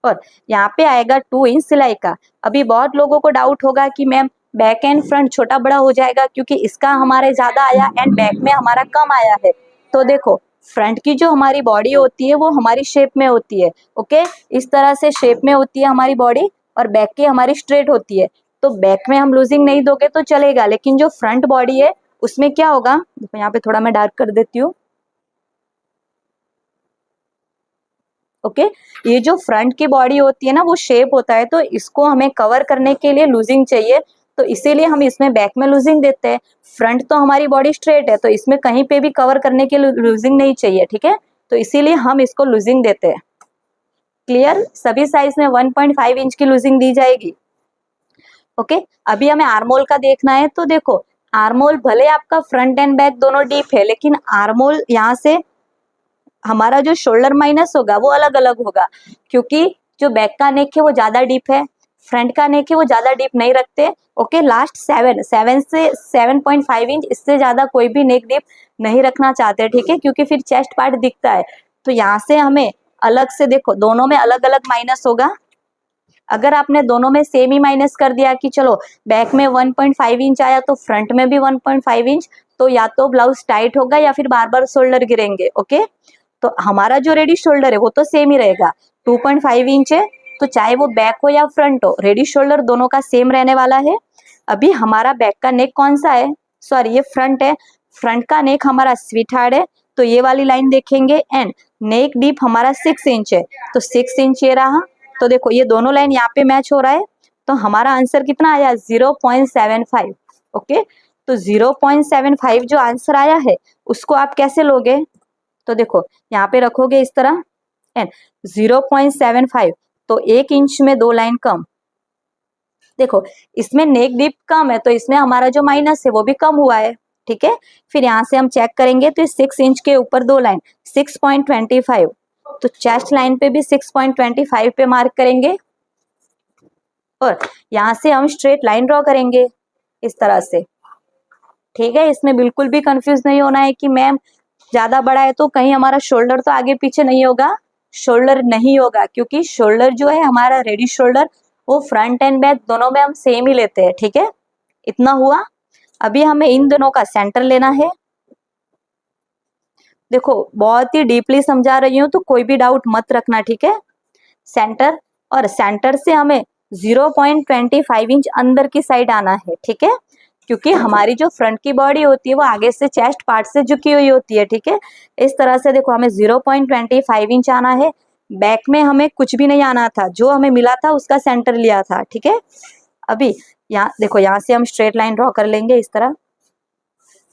और यहाँ पे आएगा 2 इंच सिलाई का। अभी बहुत लोगों को डाउट होगा कि मैम बैक एंड फ्रंट छोटा बड़ा हो जाएगा क्योंकि इसका हमारे ज्यादा आया एंड बैक में हमारा कम आया है। तो देखो फ्रंट की जो हमारी बॉडी होती है वो हमारी शेप में होती है, ओके, इस तरह से शेप में होती है हमारी बॉडी, और बैक की हमारी स्ट्रेट होती है। तो बैक में हम लूजिंग नहीं दोगे तो चलेगा, लेकिन जो फ्रंट बॉडी है उसमें क्या होगा, देखो यहाँ पे थोड़ा मैं डार्क कर देती हूँ, ओके, ये जो फ्रंट की बॉडी होती है ना वो शेप होता है, तो इसको हमें कवर करने के लिए लूजिंग चाहिए, तो इसीलिए हम इसमें बैक में लूजिंग देते हैं। फ्रंट तो हमारी बॉडी स्ट्रेट है, तो इसमें कहीं पे भी कवर करने के लिए लूजिंग नहीं चाहिए, ठीक है, तो इसीलिए हम इसको लूजिंग देते हैं। क्लियर, सभी साइज में 1.5 इंच की लूजिंग दी जाएगी, ओके। अभी हमें आर्मोल का देखना है, तो देखो आर्मोल भले आपका फ्रंट एंड बैक दोनों डीप है, लेकिन आर्मोल यहाँ से हमारा जो शोल्डर माइनस होगा वो अलग अलग होगा, क्योंकि जो बैक का नेक है वो ज्यादा डीप है, फ्रंट का नेक है वो ज्यादा डीप नहीं रखते, ओके। लास्ट 7 से 7.5 इंच, इससे ज्यादा कोई भी नेक डीप नहीं रखना चाहते, ठीक है, क्योंकि फिर चेस्ट पार्ट दिखता है। तो यहाँ से हमें अलग से, देखो दोनों में अलग अलग माइनस होगा। अगर आपने दोनों में सेम ही माइनस कर दिया कि चलो बैक में 1.5 इंच आया तो फ्रंट में भी 1.5 इंच, तो या तो ब्लाउज टाइट होगा या फिर बार बार शोल्डर गिरेंगे, ओके। तो हमारा जो रेडी शोल्डर है वो तो सेम ही रहेगा, 2.5 इंच है, तो चाहे वो बैक हो या फ्रंट हो, रेडी शोल्डर दोनों का सेम रहने वाला है। अभी हमारा बैक का नेक कौन सा है, सॉरी ये फ्रंट है, फ्रंट का नेक हमारा स्वीट हार्ड है, तो ये वाली लाइन देखेंगे, एंड नेक डीप हमारा 6 इंच है, तो 6 इंच ये रहा। तो देखो ये दोनों लाइन यहाँ पे मैच हो रहा है, तो हमारा आंसर कितना आया, 0.75, ओके। तो 0.75 जो आंसर आया है उसको आप कैसे लोगे, तो देखो यहाँ पे रखोगे इस तरह, एंड 0.75, तो 1 इंच में 2 लाइन कम, देखो इसमें नेक डीप कम है, तो इसमें हमारा जो माइनस है वो भी कम हुआ है, ठीक है। फिर यहाँ से हम चेक करेंगे, तो 6 इंच के ऊपर 2 लाइन 6.25, तो चेस्ट लाइन पे भी 6.25 पे मार्क करेंगे, और यहाँ से हम स्ट्रेट लाइन ड्रॉ करेंगे इस तरह से, ठीक है। इसमें बिल्कुल भी कंफ्यूज नहीं होना है कि मैम ज्यादा बड़ा है तो कहीं हमारा शोल्डर तो आगे पीछे नहीं होगा, शोल्डर नहीं होगा, क्योंकि शोल्डर जो है हमारा रेडी शोल्डर वो फ्रंट एंड बैक दोनों में हम सेम ही लेते हैं, ठीक है, इतना हुआ। अभी हमें इन दोनों का सेंटर लेना है, देखो बहुत ही डीपली समझा रही हूँ तो कोई भी डाउट मत रखना, ठीक है। सेंटर, और सेंटर से हमें 0.25 इंच अंदर की साइड आना है, ठीक है, क्योंकि हमारी जो फ्रंट की बॉडी होती है वो आगे से चेस्ट पार्ट से झुकी हुई होती है, ठीक है। इस तरह से देखो हमें 0.25 इंच आना है, बैक में हमें कुछ भी नहीं आना था, जो हमें मिला था उसका सेंटर लिया था, ठीक है। अभी यहाँ देखो, यहाँ से हम स्ट्रेट लाइन ड्रॉ कर लेंगे इस तरह,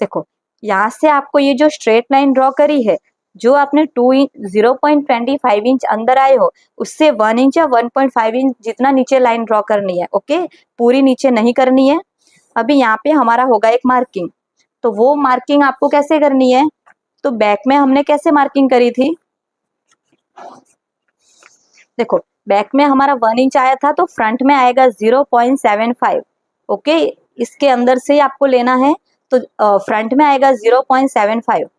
देखो यहाँ से आपको ये जो स्ट्रेट लाइन ड्रॉ करी है, जो आपने 0.25 इंच अंदर आए हो उससे 1 इंच या 1.5 इंच जितना नीचे लाइन ड्रॉ करनी है, ओके, पूरी नीचे नहीं करनी है। अभी यहाँ पे हमारा होगा एक मार्किंग, तो वो मार्किंग आपको कैसे करनी है, तो बैक में हमने कैसे मार्किंग करी थी, देखो बैक में हमारा 1 इंच आया था, तो फ्रंट में आएगा 0.75, ओके, इसके अंदर से आपको लेना है, तो फ्रंट में आएगा 0.75,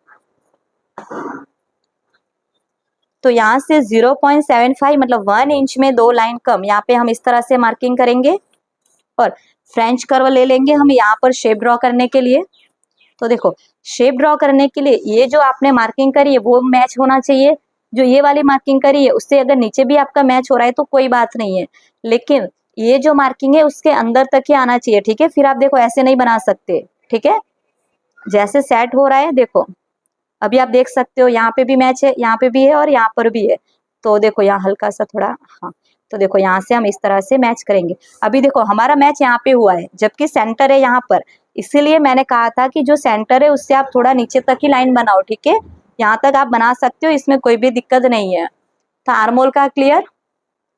तो यहाँ से 0.75 मतलब 1 इंच में 2 लाइन कम, यहाँ पे हम इस तरह से मार्किंग करेंगे, और फ्रेंच कर्व ले लेंगे हम यहाँ पर शेप ड्रॉ करने के लिए। तो देखो शेप ड्रॉ करने के लिए ये जो आपने मार्किंग करी है वो मैच होना चाहिए, जो ये वाली मार्किंग करी है उससे अगर नीचे भी आपका मैच हो रहा है तो कोई बात नहीं है, लेकिन ये जो मार्किंग है उसके अंदर तक ही आना चाहिए, ठीक है। फिर आप देखो ऐसे नहीं बना सकते, ठीक है, जैसे सेट हो रहा है देखो, अभी आप देख सकते हो यहाँ पे भी मैच है, यहाँ पे भी है और यहाँ पर भी है, तो देखो यहाँ हल्का सा थोड़ा, हाँ, तो देखो यहाँ से हम इस तरह से मैच करेंगे। अभी देखो हमारा मैच यहाँ पे हुआ है, जबकि सेंटर है यहाँ पर, इसीलिए मैंने कहा था कि जो सेंटर है उससे आप थोड़ा नीचे तक ही लाइन बनाओ, ठीक है, यहाँ तक आप बना सकते हो, इसमें कोई भी दिक्कत नहीं है। तो आर्मोल का क्लियर।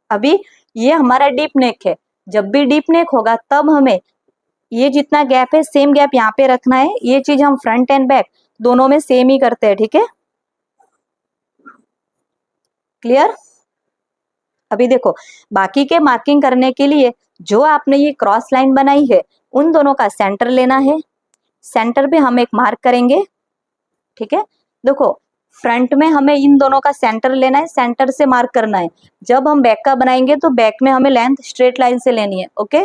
अभी ये हमारा डीप नेक है, जब भी डीप नेक होगा तब हमें ये जितना गैप है सेम गैप यहाँ पे रखना है, ये चीज हम फ्रंट एंड बैक दोनों में सेम ही करते हैं, ठीक है, क्लियर। अभी देखो बाकी के मार्किंग करने के लिए जो आपने ये क्रॉस लाइन बनाई है उन दोनों का सेंटर लेना है, सेंटर पे हम एक मार्क करेंगे, ठीक है। देखो फ्रंट में हमें इन दोनों का सेंटर लेना है, सेंटर से मार्क करना है, जब हम बैक का बनाएंगे तो बैक में हमें लेंथ स्ट्रेट लाइन से लेनी है, ओके।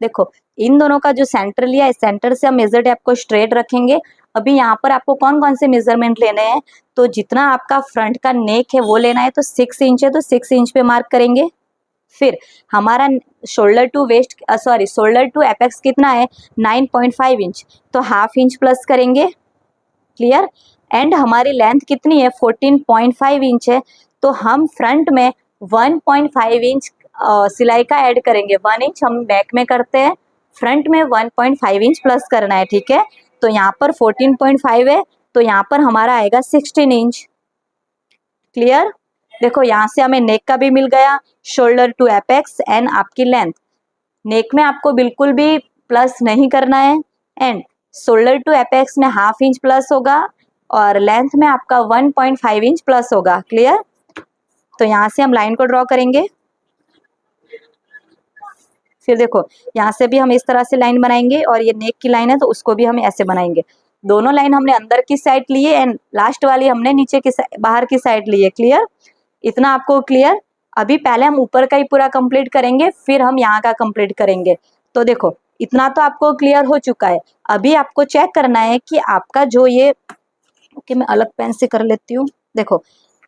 देखो इन दोनों का जो सेंटर लिया है, सेंटर से हम मेजर टेप को स्ट्रेट रखेंगे। अभी यहाँ पर आपको कौन कौन से मेजरमेंट लेने हैं, तो जितना आपका फ्रंट का नेक है वो लेना है, तो 6 इंच है तो 6 इंच पे मार्क करेंगे। फिर हमारा shoulder to waist shoulder to apex कितना है 9.5 इंच, तो हाफ इंच प्लस करेंगे। क्लियर। एंड हमारी लेंथ कितनी है 14.5 इंच है, तो हम फ्रंट में 1.5 इंच सिलाई का ऐड करेंगे। 1 इंच हम बैक में करते हैं, फ्रंट में 1.5 इंच प्लस करना है। ठीक है, तो यहाँ पर 14.5 है, तो यहाँ पर हमारा आएगा 16 इंच। क्लियर। देखो यहाँ से हमें नेक का भी मिल गया, शोल्डर टू एपेक्स एंड आपकी लेंथ। नेक में आपको बिल्कुल भी प्लस नहीं करना है, एंड शोल्डर टू एपेक्स में हाफ इंच प्लस होगा और लेंथ में आपका 1.5 इंच प्लस होगा। क्लियर। तो यहाँ से हम लाइन को ड्रॉ करेंगे। फिर देखो यहाँ से भी हम इस तरह से लाइन बनाएंगे, और ये नेक की लाइन है तो उसको भी हम ऐसे बनाएंगे। दोनों लाइन हमने अंदर की साइड ली है एंड लास्ट वाली हमने नीचे की बाहर की साइड ली है। क्लियर। इतना आपको क्लियर। अभी पहले हम ऊपर का ही पूरा कंप्लीट करेंगे, फिर हम यहाँ का कंप्लीट करेंगे। तो देखो इतना तो आपको क्लियर हो चुका है। अभी आपको चेक करना है कि आपका जो ये ओके, मैं अलग पेन से कर लेती हूँ। देखो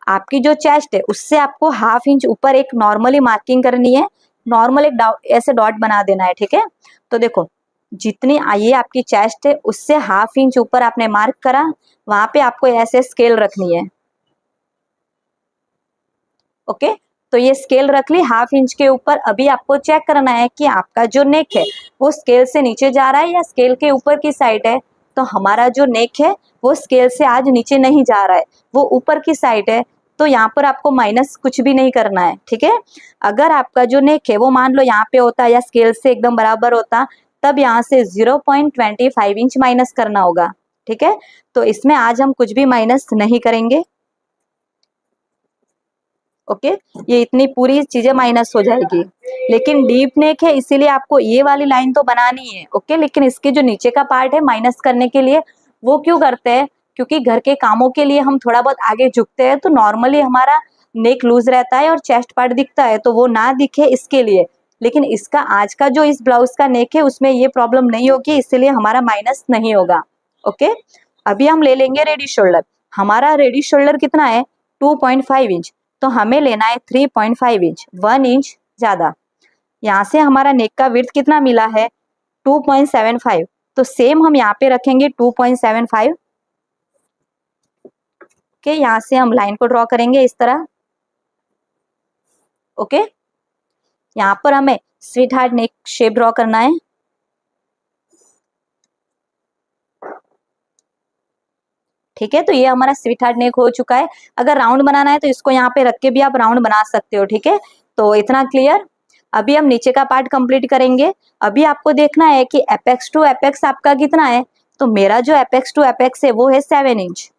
आपकी जो चेस्ट है उससे आपको हाफ इंच ऊपर एक नॉर्मली मार्किंग करनी है, नॉर्मल एक ऐसे डॉट बना देना है। ठीक है, तो देखो जितनी ये आपकी चेस्ट है उससे हाफ इंच ऊपर आपने मार्क करा, वहां पे आपको ऐसे स्केल रखनी है। ओके, तो ये स्केल रख ली हाफ इंच के ऊपर। अभी आपको चेक करना है कि आपका जो नेक है वो स्केल से नीचे जा रहा है या स्केल के ऊपर की साइड है। तो हमारा जो नेक है वो स्केल से आज नीचे नहीं जा रहा है, वो ऊपर की साइड है, तो यहाँ पर आपको माइनस कुछ भी नहीं करना है। ठीक है, अगर आपका जो नेक है वो मान लो यहाँ पे होता या स्केल से एकदम बराबर होता, तब यहाँ से 0.25 इंच माइनस करना होगा। ठीक है, तो इसमें आज हम कुछ भी माइनस नहीं करेंगे। ओके, ये इतनी पूरी चीजें माइनस हो जाएगी, लेकिन डीप नेक है इसीलिए आपको ये वाली लाइन तो बनानी है। ओके, लेकिन इसके जो नीचे का पार्ट है माइनस करने के लिए, वो क्यों करते हैं, क्योंकि घर के कामों के लिए हम थोड़ा बहुत आगे झुकते हैं, तो नॉर्मली हमारा नेक लूज रहता है और चेस्ट पार्ट दिखता है, तो वो ना दिखे इसके लिए। लेकिन इसका आज का जो इस ब्लाउज का नेक है उसमें ये प्रॉब्लम नहीं होगी, इसीलिए हमारा माइनस नहीं होगा। ओके, अभी हम ले लेंगे रेडी शोल्डर। हमारा रेडी शोल्डर कितना है 2.5 इंच, तो हमें लेना है 3.5 इंच, 1 इंच ज्यादा। यहाँ से हमारा नेक का विड्थ कितना मिला है 2.75, तो सेम हम यहाँ पे रखेंगे 2.75 के। यहाँ से हम लाइन को ड्रॉ करेंगे इस तरह। ओके, यहाँ पर हमें स्वीट हार्ट नेक शेप ड्रॉ करना है। ठीक है, तो ये हमारा स्वीट हार्ट नेक हो चुका है। अगर राउंड बनाना है तो इसको यहाँ पे रख के भी आप राउंड बना सकते हो। ठीक है, तो इतना क्लियर। अभी हम नीचे का पार्ट कंप्लीट करेंगे। अभी आपको देखना है कि एपेक्स टू एपेक्स आपका कितना है, तो मेरा जो एपेक्स टू एपेक्स है वो है 7 इंच।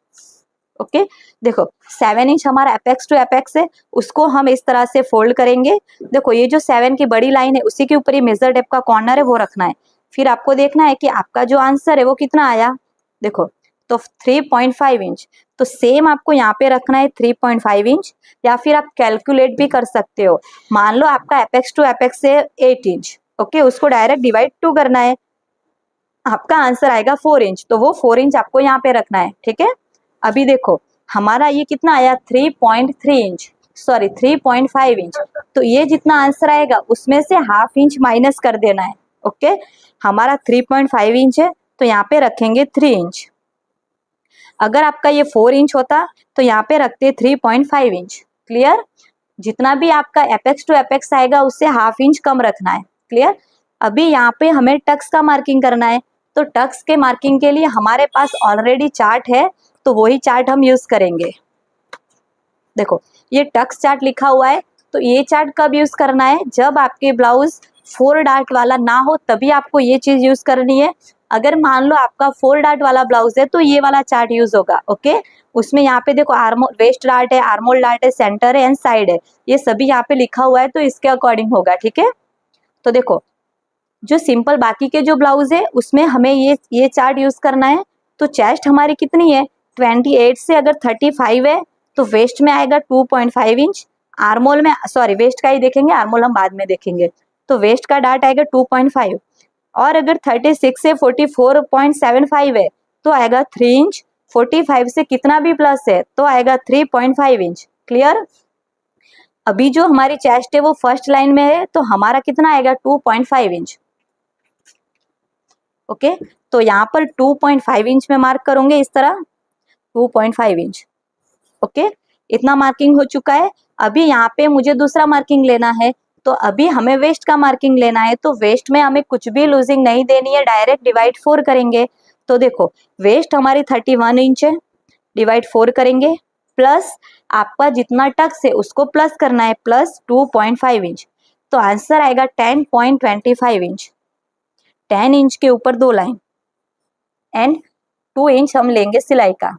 ओके, देखो 7 इंच हमारा एपेक्स टू एपेक्स है, उसको हम इस तरह से फोल्ड करेंगे। देखो ये जो 7 की बड़ी लाइन है उसी के ऊपर ये मेजर टेप का कॉर्नर है वो रखना है। फिर आपको देखना है कि आपका जो आंसर है वो कितना आया। देखो तो 3.5 इंच, तो सेम आपको यहाँ पे रखना है 3.5 इंच, या फिर आप कैलकुलेट भी कर सकते हो। मान लो आपका एपेक्स टू एपेक्स है 8 इंच, ओके, उसको डायरेक्ट डिवाइड 2 करना है, आपका आंसर आएगा 4 इंच, तो वो 4 इंच आपको यहाँ पे रखना है। ठीक है, अभी देखो हमारा ये कितना आया 3.3 इंच, सॉरी 3.5 इंच, तो ये जितना आंसर आएगा उसमें से हाफ इंच माइनस कर देना है। ओके, हमारा 3.5 इंच है तो यहाँ पे रखेंगे 3 इंच। अगर आपका ये 4 इंच होता तो यहाँ पे रखते 3.5 इंच। क्लियर, जितना भी आपका एपेक्स टू एपेक्स आएगा उससे हाफ इंच कम रखना है। क्लियर, अभी यहाँ पे हमें टक्स का मार्किंग करना है, तो टक्स के मार्किंग के लिए हमारे पास ऑलरेडी चार्ट है, तो वही चार्ट हम यूज करेंगे। देखो ये टक्स चार्ट लिखा हुआ है, तो ये चार्ट कब यूज करना है, जब आपके ब्लाउज 4 डार्ट वाला ना हो तभी आपको ये चीज यूज करनी है। अगर मान लो आपका 4 डार्ट वाला ब्लाउज है तो ये वाला चार्ट यूज होगा। ओके, उसमें यहाँ पे देखो आर्मोल वेस्ट डार्ट है, आर्मोल डार्ट है, सेंटर है एंड साइड है, ये सभी यहाँ पे लिखा हुआ है, तो इसके अकॉर्डिंग होगा। ठीक है, तो देखो जो सिंपल बाकी के जो ब्लाउज है उसमें हमें ये चार्ट यूज करना है। तो चेस्ट हमारी कितनी है 28 से अगर 35 है तो वेस्ट में आएगा 2.5 इंच, आर्मोल में सॉरी वेस्ट का ही देखेंगे, आर्मोल हम बाद में देखेंगे, तो वेस्ट का डार्ट आएगा 2.5 और अगर 36 से 44.75 है तो आएगा 3 इंच। 45 से कितना भी प्लस है तो आएगा 3.5 इंच। क्लियर। अभी जो हमारी चेस्ट है वो फर्स्ट लाइन में है तो हमारा कितना आएगा 2.5 इंच। ओके, तो यहाँ पर 2.5 इंच में मार्क करूंगे इस तरह 2.5 इंच। ओके, इतना मार्किंग हो चुका है। अभी यहाँ पे मुझे दूसरा मार्किंग लेना है, तो अभी हमें वेस्ट का मार्किंग लेना है। तो वेस्ट में हमें कुछ भी लूजिंग नहीं देनी है, डायरेक्ट डिवाइड 4 करेंगे। तो देखो वेस्ट हमारी 31 इंच है, डिवाइड 4 करेंगे, प्लस आपका जितना टक्स है उसको प्लस करना है, प्लस 2.5 इंच। तो आंसर आएगा 10.25 इंच। 10 इंच के ऊपर 2 लाइन एंड 2 इंच हम लेंगे सिलाई का।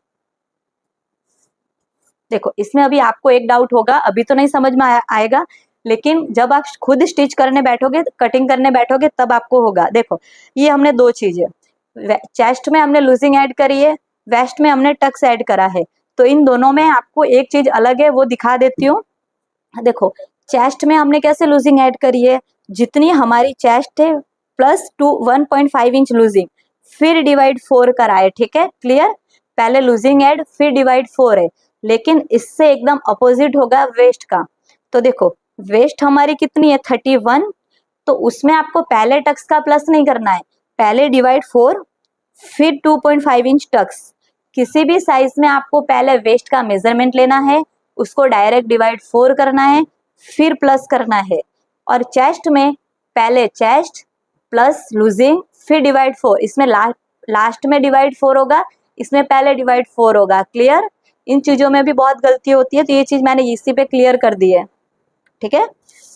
देखो इसमें अभी आपको एक डाउट होगा, अभी तो नहीं समझ में आएगा, लेकिन जब आप खुद स्टिच करने बैठोगे, कटिंग करने बैठोगे, तब आपको होगा। देखो ये हमने दो चीजें, चेस्ट में हमने लूजिंग ऐड करी है, वेस्ट में हमने टक्स ऐड करा है। तो इन दोनों में आपको एक चीज अलग है, वो दिखा देती हूँ। देखो चेस्ट में हमने कैसे लूजिंग ऐड करी है, जितनी हमारी चेस्ट है प्लस 1.5 इंच लूजिंग, फिर डिवाइड 4 करा है। ठीक है, क्लियर। पहले लूजिंग ऐड फिर डिवाइड 4 है, लेकिन इससे एकदम अपोजिट होगा वेस्ट का। तो देखो वेस्ट हमारी कितनी है 31, तो उसमें आपको पहले टक्स का प्लस नहीं करना है, पहले डिवाइड 4 फिर 2.5 इंच टक्स। किसी भी साइज में आपको पहले वेस्ट का मेजरमेंट लेना है, उसको डायरेक्ट डिवाइड 4 करना है, फिर प्लस करना है। और चेस्ट में पहले चेस्ट प्लस लूजिंग फिर डिवाइड 4, इसमें लास्ट में डिवाइड 4 होगा, इसमें पहले डिवाइड 4 होगा। क्लियर। इन चीजों में भी बहुत गलती होती है, तो ये चीज मैंने इसी पे क्लियर कर दी है। ठीक है,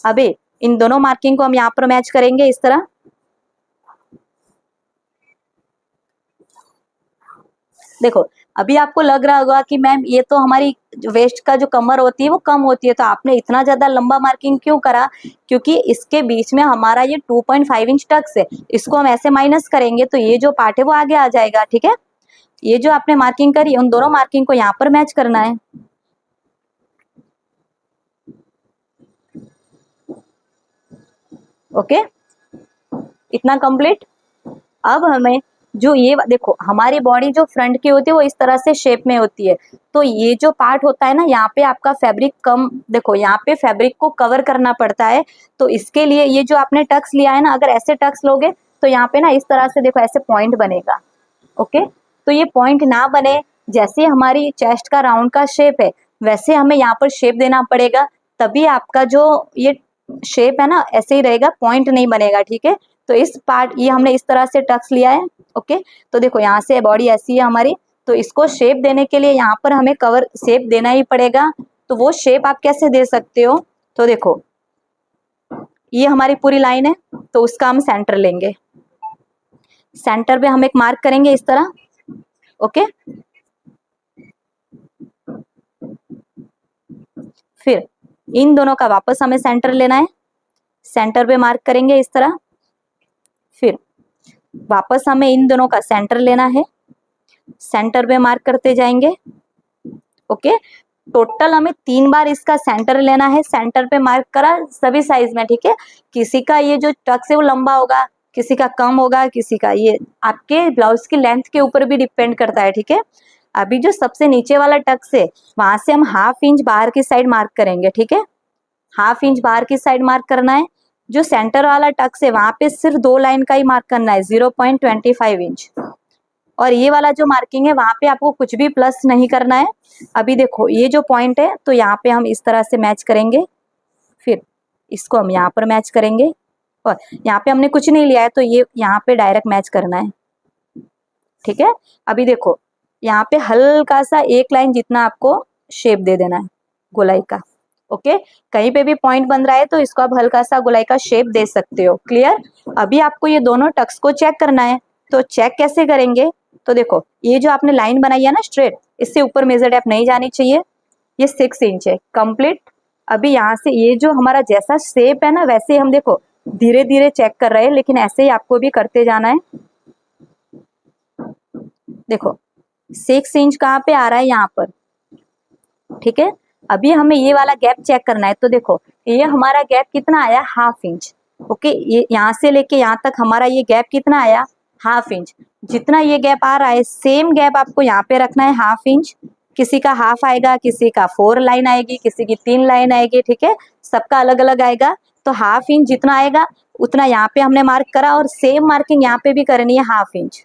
अभी इन दोनों मार्किंग को हम यहाँ पर मैच करेंगे इस तरह। देखो अभी आपको लग रहा होगा कि मैम ये तो हमारी वेस्ट का जो कमर होती है वो कम होती है, तो आपने इतना ज्यादा लंबा मार्किंग क्यों करा? क्योंकि इसके बीच में हमारा ये 2.5 इंच टक्स है, इसको हम ऐसे माइनस करेंगे तो ये जो पार्ट है वो आगे आ जाएगा। ठीक है, ये जो आपने मार्किंग करी उन दोनों मार्किंग को यहाँ पर मैच करना है। ओके, इतना कंप्लीट। अब हमें जो ये देखो हमारी बॉडी जो फ्रंट की होती है वो इस तरह से शेप में होती है, तो ये जो पार्ट होता है ना, यहाँ पे आपका फैब्रिक कम, देखो यहाँ पे फैब्रिक को कवर करना पड़ता है। तो इसके लिए ये जो आपने टक्स लिया है ना, अगर ऐसे टक्स लोगे तो यहाँ पे ना इस तरह से देखो ऐसे पॉइंट बनेगा। ओके, तो ये पॉइंट ना बने, जैसे हमारी चेस्ट का राउंड का शेप है वैसे हमें यहाँ पर शेप देना पड़ेगा, तभी आपका जो ये शेप है ना ऐसे ही रहेगा, पॉइंट नहीं बनेगा। ठीक है, तो इस पार्ट ये हमने इस तरह से टक्स लिया है। ओके, तो देखो यहाँ से बॉडी ऐसी है हमारी, तो इसको शेप देने के लिए यहाँ पर हमें कवर शेप देना ही पड़ेगा। तो वो शेप आप कैसे दे सकते हो? तो देखो ये हमारी पूरी लाइन है, तो उसका हम सेंटर लेंगे, सेंटर पे हम एक मार्क करेंगे इस तरह। ओके, फिर इन दोनों का वापस हमें सेंटर लेना है, सेंटर पे मार्क करेंगे इस तरह, फिर वापस हमें इन दोनों का सेंटर लेना है, सेंटर पे मार्क करते जाएंगे। ओके, टोटल हमें 3 बार इसका सेंटर लेना है, सेंटर पे मार्क करा सभी साइज में। ठीक है, किसी का ये जो टक्स है वो लंबा होगा, किसी का कम होगा, किसी का ये आपके ब्लाउज की लेंथ के ऊपर भी डिपेंड करता है। ठीक है, अभी जो सबसे नीचे वाला टक्स है वहां से हम 1/2 इंच बाहर की साइड मार्क करेंगे। ठीक है, 1/2 इंच बाहर की साइड मार्क करना है। जो सेंटर वाला टक्स है वहां पे सिर्फ 2 लाइन का ही मार्क करना है, 0.25 इंच। और ये वाला जो मार्किंग है वहां पे आपको कुछ भी प्लस नहीं करना है। अभी देखो ये जो पॉइंट है तो यहाँ पे हम इस तरह से मैच करेंगे, फिर इसको हम यहाँ पर मैच करेंगे, और यहाँ पे हमने कुछ नहीं लिया है तो ये यहाँ पे डायरेक्ट मैच करना है। ठीक है, अभी देखो यहाँ पे हल्का सा एक लाइन जितना आपको शेप दे देना है गोलाई का। ओके, कहीं पे भी पॉइंट बन रहा है तो इसको आप हल्का सा गोलाई का शेप दे सकते हो। क्लियर। अभी आपको ये दोनों टक्स को चेक करना है, तो चेक कैसे करेंगे? तो देखो ये जो आपने लाइन बनाई है ना स्ट्रेट, इससे ऊपर मेजर टेप नहीं जानी चाहिए, ये 6 इंच है कंप्लीट। अभी यहाँ से ये जो हमारा जैसा शेप है ना वैसे हम देखो धीरे धीरे चेक कर रहे हैं, लेकिन ऐसे ही आपको भी करते जाना है। देखो 6 इंच कहाँ पे आ रहा है? यहाँ पर। ठीक है, अभी हमें ये वाला गैप चेक करना है, तो देखो ये हमारा गैप कितना आया? 1/2 इंच। ओके, ये यहाँ से लेके यहाँ तक हमारा ये गैप कितना आया, 1/2 इंच। जितना ये गैप आ रहा है सेम गैप आपको यहाँ पे रखना है 1/2 इंच। किसी का 1/2 आएगा, किसी का 4 लाइन आएगी, किसी की 3 लाइन आएगी, ठीक है, सबका अलग अलग आएगा। तो 1/2 इंच जितना आएगा उतना यहाँ पे हमने मार्क करा, और सेम मार्किंग यहाँ पे भी करनी है 1/2 इंच।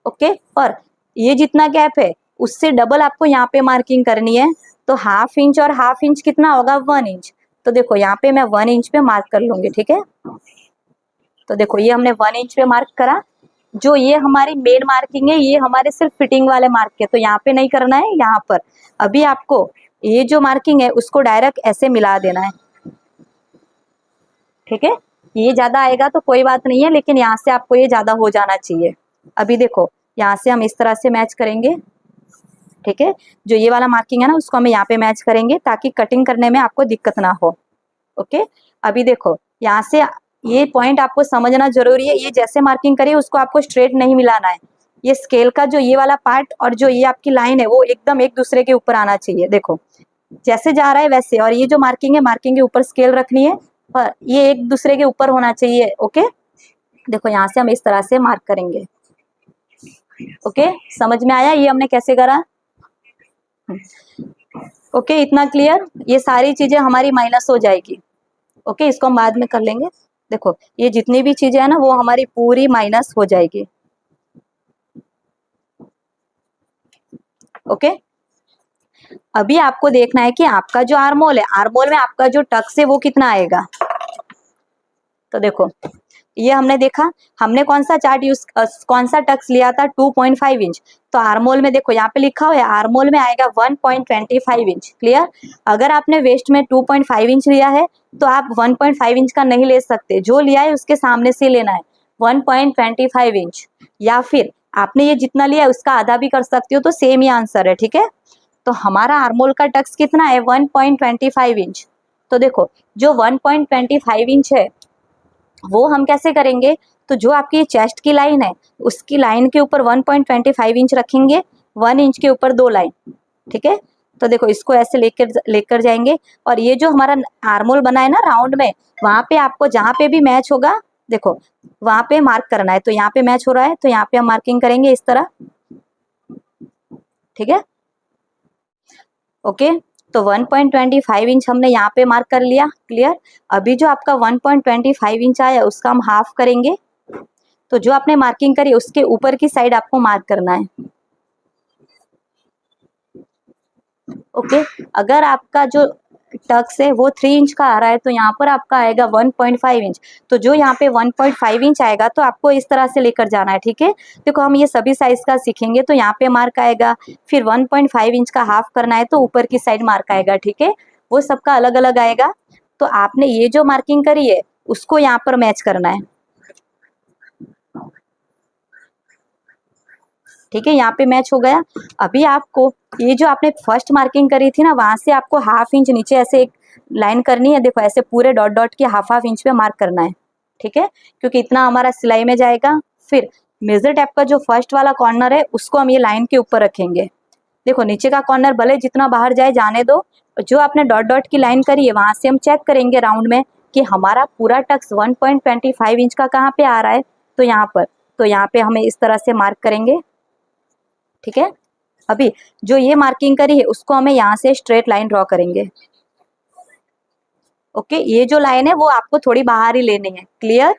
ओके, और ये जितना गैप है उससे डबल आपको यहाँ पे मार्किंग करनी है। तो 1/2 इंच और 1/2 इंच कितना होगा, 1 इंच। तो देखो यहाँ पे मैं 1 इंच पे मार्क कर लूंगी, ठीक है। तो देखो ये हमने 1 इंच पे मार्क करा। जो ये हमारी मेन मार्किंग है ये हमारे सिर्फ फिटिंग वाले मार्क है, तो यहाँ पे नहीं करना है, यहाँ पर अभी आपको ये जो मार्किंग है उसको डायरेक्ट ऐसे मिला देना है, ठीक है। ये ज्यादा आएगा तो कोई बात नहीं है, लेकिन यहाँ से आपको ये ज्यादा हो जाना चाहिए। अभी देखो यहाँ से हम इस तरह से मैच करेंगे, ठीक है। जो ये वाला मार्किंग है ना उसको हम यहाँ पे मैच करेंगे ताकि कटिंग करने में आपको दिक्कत ना हो। ओके, अभी देखो यहाँ से ये पॉइंट आपको समझना जरूरी है। ये जैसे मार्किंग करिए उसको आपको स्ट्रेट नहीं मिलाना है। ये स्केल का जो ये वाला पार्ट और जो ये आपकी लाइन है वो एकदम एक दूसरे के ऊपर आना चाहिए। देखो जैसे जा रहा है वैसे, और ये जो मार्किंग है मार्किंग के ऊपर स्केल रखनी है और ये एक दूसरे के ऊपर होना चाहिए। ओके, देखो यहाँ से हम इस तरह से मार्क करेंगे। ओके, समझ में आया ये हमने कैसे करा। ओके, इतना क्लियर। ये सारी चीजें हमारी माइनस हो जाएगी। ओके, इसको हम बाद में कर लेंगे। देखो ये जितनी भी चीजें है ना वो हमारी पूरी माइनस हो जाएगी। ओके, अभी आपको देखना है कि आपका जो आर्मोल है, आर्मोल में आपका जो टक्स है वो कितना आएगा। तो देखो ये हमने देखा, हमने कौन सा चार्ट यूज कौन सा टक्स लिया था, 2.5 इंच। तो आर्मोल में देखो यहाँ पे लिखा हुआ है आर्मोल में आएगा 1.25 इंच। क्लियर। अगर आपने वेस्ट में 2.5 इंच लिया है तो आप 1.5 इंच का नहीं ले सकते, जो लिया है उसके सामने से लेना है 1.25 इंच, या फिर आपने ये जितना लिया है उसका आधा भी कर सकते हो, तो सेम ही आंसर है, ठीक है। तो हमारा आर्मोल का टक्स कितना है, 1.25 इंच। तो देखो जो 1.25 इंच है वो हम कैसे करेंगे, तो जो आपकी चेस्ट की लाइन है उसकी लाइन के ऊपर 1.25 इंच रखेंगे, 1 इंच के ऊपर 2 लाइन, ठीक है। तो देखो इसको ऐसे लेकर जाएंगे, और ये जो हमारा आर्मोल बना है ना राउंड में, वहां पे आपको जहां पे भी मैच होगा देखो वहां पे मार्क करना है। तो यहाँ पे मैच हो रहा है तो यहाँ पे हम मार्किंग करेंगे इस तरह, ठीक है। ओके, तो 1.25 इंच हमने यहाँ पे मार्क कर लिया। क्लियर। अभी जो आपका 1.25 इंच आया उसका हम हाफ करेंगे। तो जो आपने मार्किंग करी उसके ऊपर की साइड आपको मार्क करना है। ओके, अगर आपका जो टक्स है वो 3 इंच का आ रहा है तो यहाँ पर आपका आएगा 1.5 इंच। तो जो यहाँ पे 1.5 इंच आएगा तो आपको इस तरह से लेकर जाना है, ठीक है। देखो हम ये सभी साइज का सीखेंगे, तो यहाँ पे मार्क आएगा, फिर 1.5 इंच का हाफ करना है तो ऊपर की साइड मार्क आएगा, ठीक है। वो सबका अलग अलग आएगा। तो आपने ये जो मार्किंग करी है उसको यहाँ पर मैच करना है, ठीक है। यहाँ पे मैच हो गया। अभी आपको ये जो आपने फर्स्ट मार्किंग करी थी ना वहां से आपको 1/2 इंच नीचे ऐसे एक लाइन करनी है। देखो ऐसे पूरे डॉट डॉट के 1/2 इंच पे मार्क करना है, ठीक है, क्योंकि इतना हमारा सिलाई में जाएगा। फिर मेजर टेप का जो फर्स्ट वाला कॉर्नर है उसको हम ये लाइन के ऊपर रखेंगे। देखो नीचे का कॉर्नर भले जितना बाहर जाए जाने दो, जो आपने डॉट डॉट की लाइन करी है वहां से हम चेक करेंगे राउंड में कि हमारा पूरा टक्स 1.25 इंच का कहाँ पे आ रहा है। तो यहाँ पर, तो यहाँ पे हमें इस तरह से मार्क करेंगे, ठीक है। अभी जो ये मार्किंग करी है उसको हमें यहाँ से स्ट्रेट लाइन ड्रॉ करेंगे। ओके, ये जो लाइन है वो आपको थोड़ी बाहर ही लेनी है। क्लियर,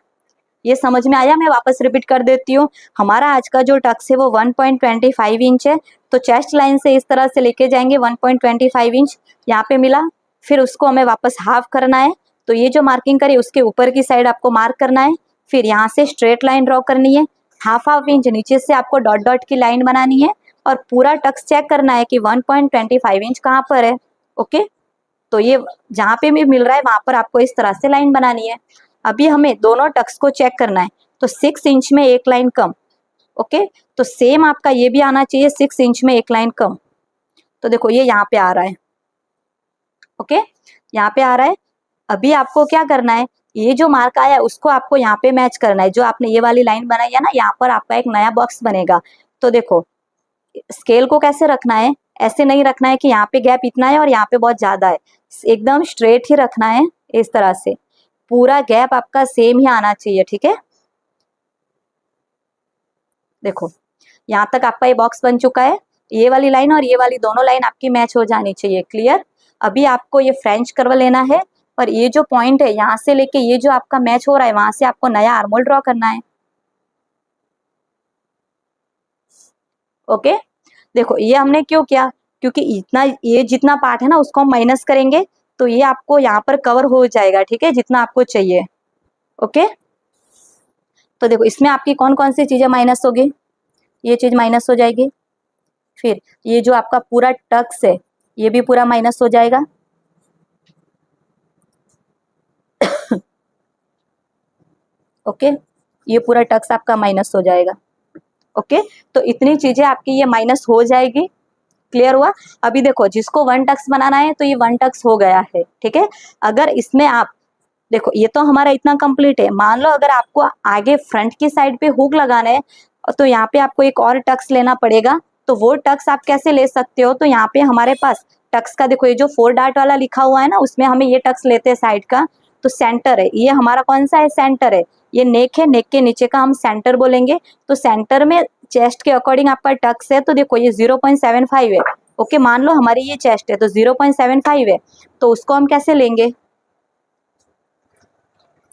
ये समझ में आया। मैं वापस रिपीट कर देती हूँ। हमारा आज का जो टक्स है वो 1.25 इंच है। तो चेस्ट लाइन से इस तरह से लेके जाएंगे 1.25 इंच, यहाँ पे मिला, फिर उसको हमें वापस हाफ करना है। तो ये जो मार्किंग करी उसके ऊपर की साइड आपको मार्क करना है, फिर यहाँ से स्ट्रेट लाइन ड्रॉ करनी है। 1/2 इंच नीचे से आपको डॉट डॉट की लाइन बनानी है, और पूरा टक्स चेक करना है कि 1.25 इंच कहाँ पर है। ओके, तो ये जहाँ पे भी मिल रहा है वहां पर आपको इस तरह से लाइन बनानी है। अभी हमें दोनों टक्स को चेक करना है। तो 6 इंच में एक लाइन कम। ओके, तो सेम आपका ये भी आना चाहिए 6 इंच में एक लाइन कम। तो देखो ये यहाँ पे आ रहा है। ओके, यहाँ पे आ रहा है। अभी आपको क्या करना है, ये जो मार्क आया है उसको आपको यहाँ पे मैच करना है। जो आपने ये वाली लाइन बनाई है ना, यहाँ पर आपका एक नया बॉक्स बनेगा। तो देखो स्केल को कैसे रखना है, ऐसे नहीं रखना है कि यहाँ पे गैप इतना है और यहाँ पे बहुत ज्यादा है, एकदम स्ट्रेट ही रखना है इस तरह से। पूरा गैप आपका सेम ही आना चाहिए, ठीक है। देखो यहाँ तक आपका ये बॉक्स बन चुका है, ये वाली लाइन और ये वाली दोनों लाइन आपकी मैच हो जानी चाहिए, क्लियर। अभी आपको ये फ्रेंच कर्व लेना है और ये जो पॉइंट है यहाँ से लेके ये जो आपका मैच हो रहा है वहां से आपको नया आर्मोल ड्रॉ करना है। ओके, देखो ये हमने क्यों किया, क्योंकि इतना ये जितना पार्ट है ना उसको हम माइनस करेंगे तो ये आपको यहाँ पर कवर हो जाएगा, ठीक है, जितना आपको चाहिए। ओके, तो देखो इसमें आपकी कौन कौन सी चीजें माइनस होगी, ये चीज माइनस हो जाएगी, फिर ये जो आपका पूरा टक्स है ये भी पूरा माइनस हो जाएगा। ओके, ये पूरा टक्स आपका माइनस हो जाएगा। ओके, तो इतनी चीजें आपकी ये माइनस हो जाएगी, क्लियर हुआ। अभी देखो जिसको वन टक्स बनाना है तो ये वन टक्स हो गया है, ठीक है। अगर इसमें आप देखो ये तो हमारा इतना कंप्लीट है, मान लो अगर आपको आगे फ्रंट की साइड पे हुक लगाना है तो यहाँ पे आपको एक और टक्स लेना पड़ेगा। तो वो टक्स आप कैसे ले सकते हो, तो यहाँ पे हमारे पास टक्स का देखो ये जो 4 डार्ट वाला लिखा हुआ है ना उसमें हमें ये टक्स लेते हैं साइड का, तो सेंटर है ये हमारा, कौन सा है, सेंटर है। ये नेक है, नेक के नीचे का हम सेंटर बोलेंगे। तो सेंटर में चेस्ट के अकॉर्डिंग आपका टक्स है, तो देखो ये 0.75 है। ओके, मान लो हमारी ये चेस्ट है तो 0.75 है, तो उसको हम कैसे लेंगे,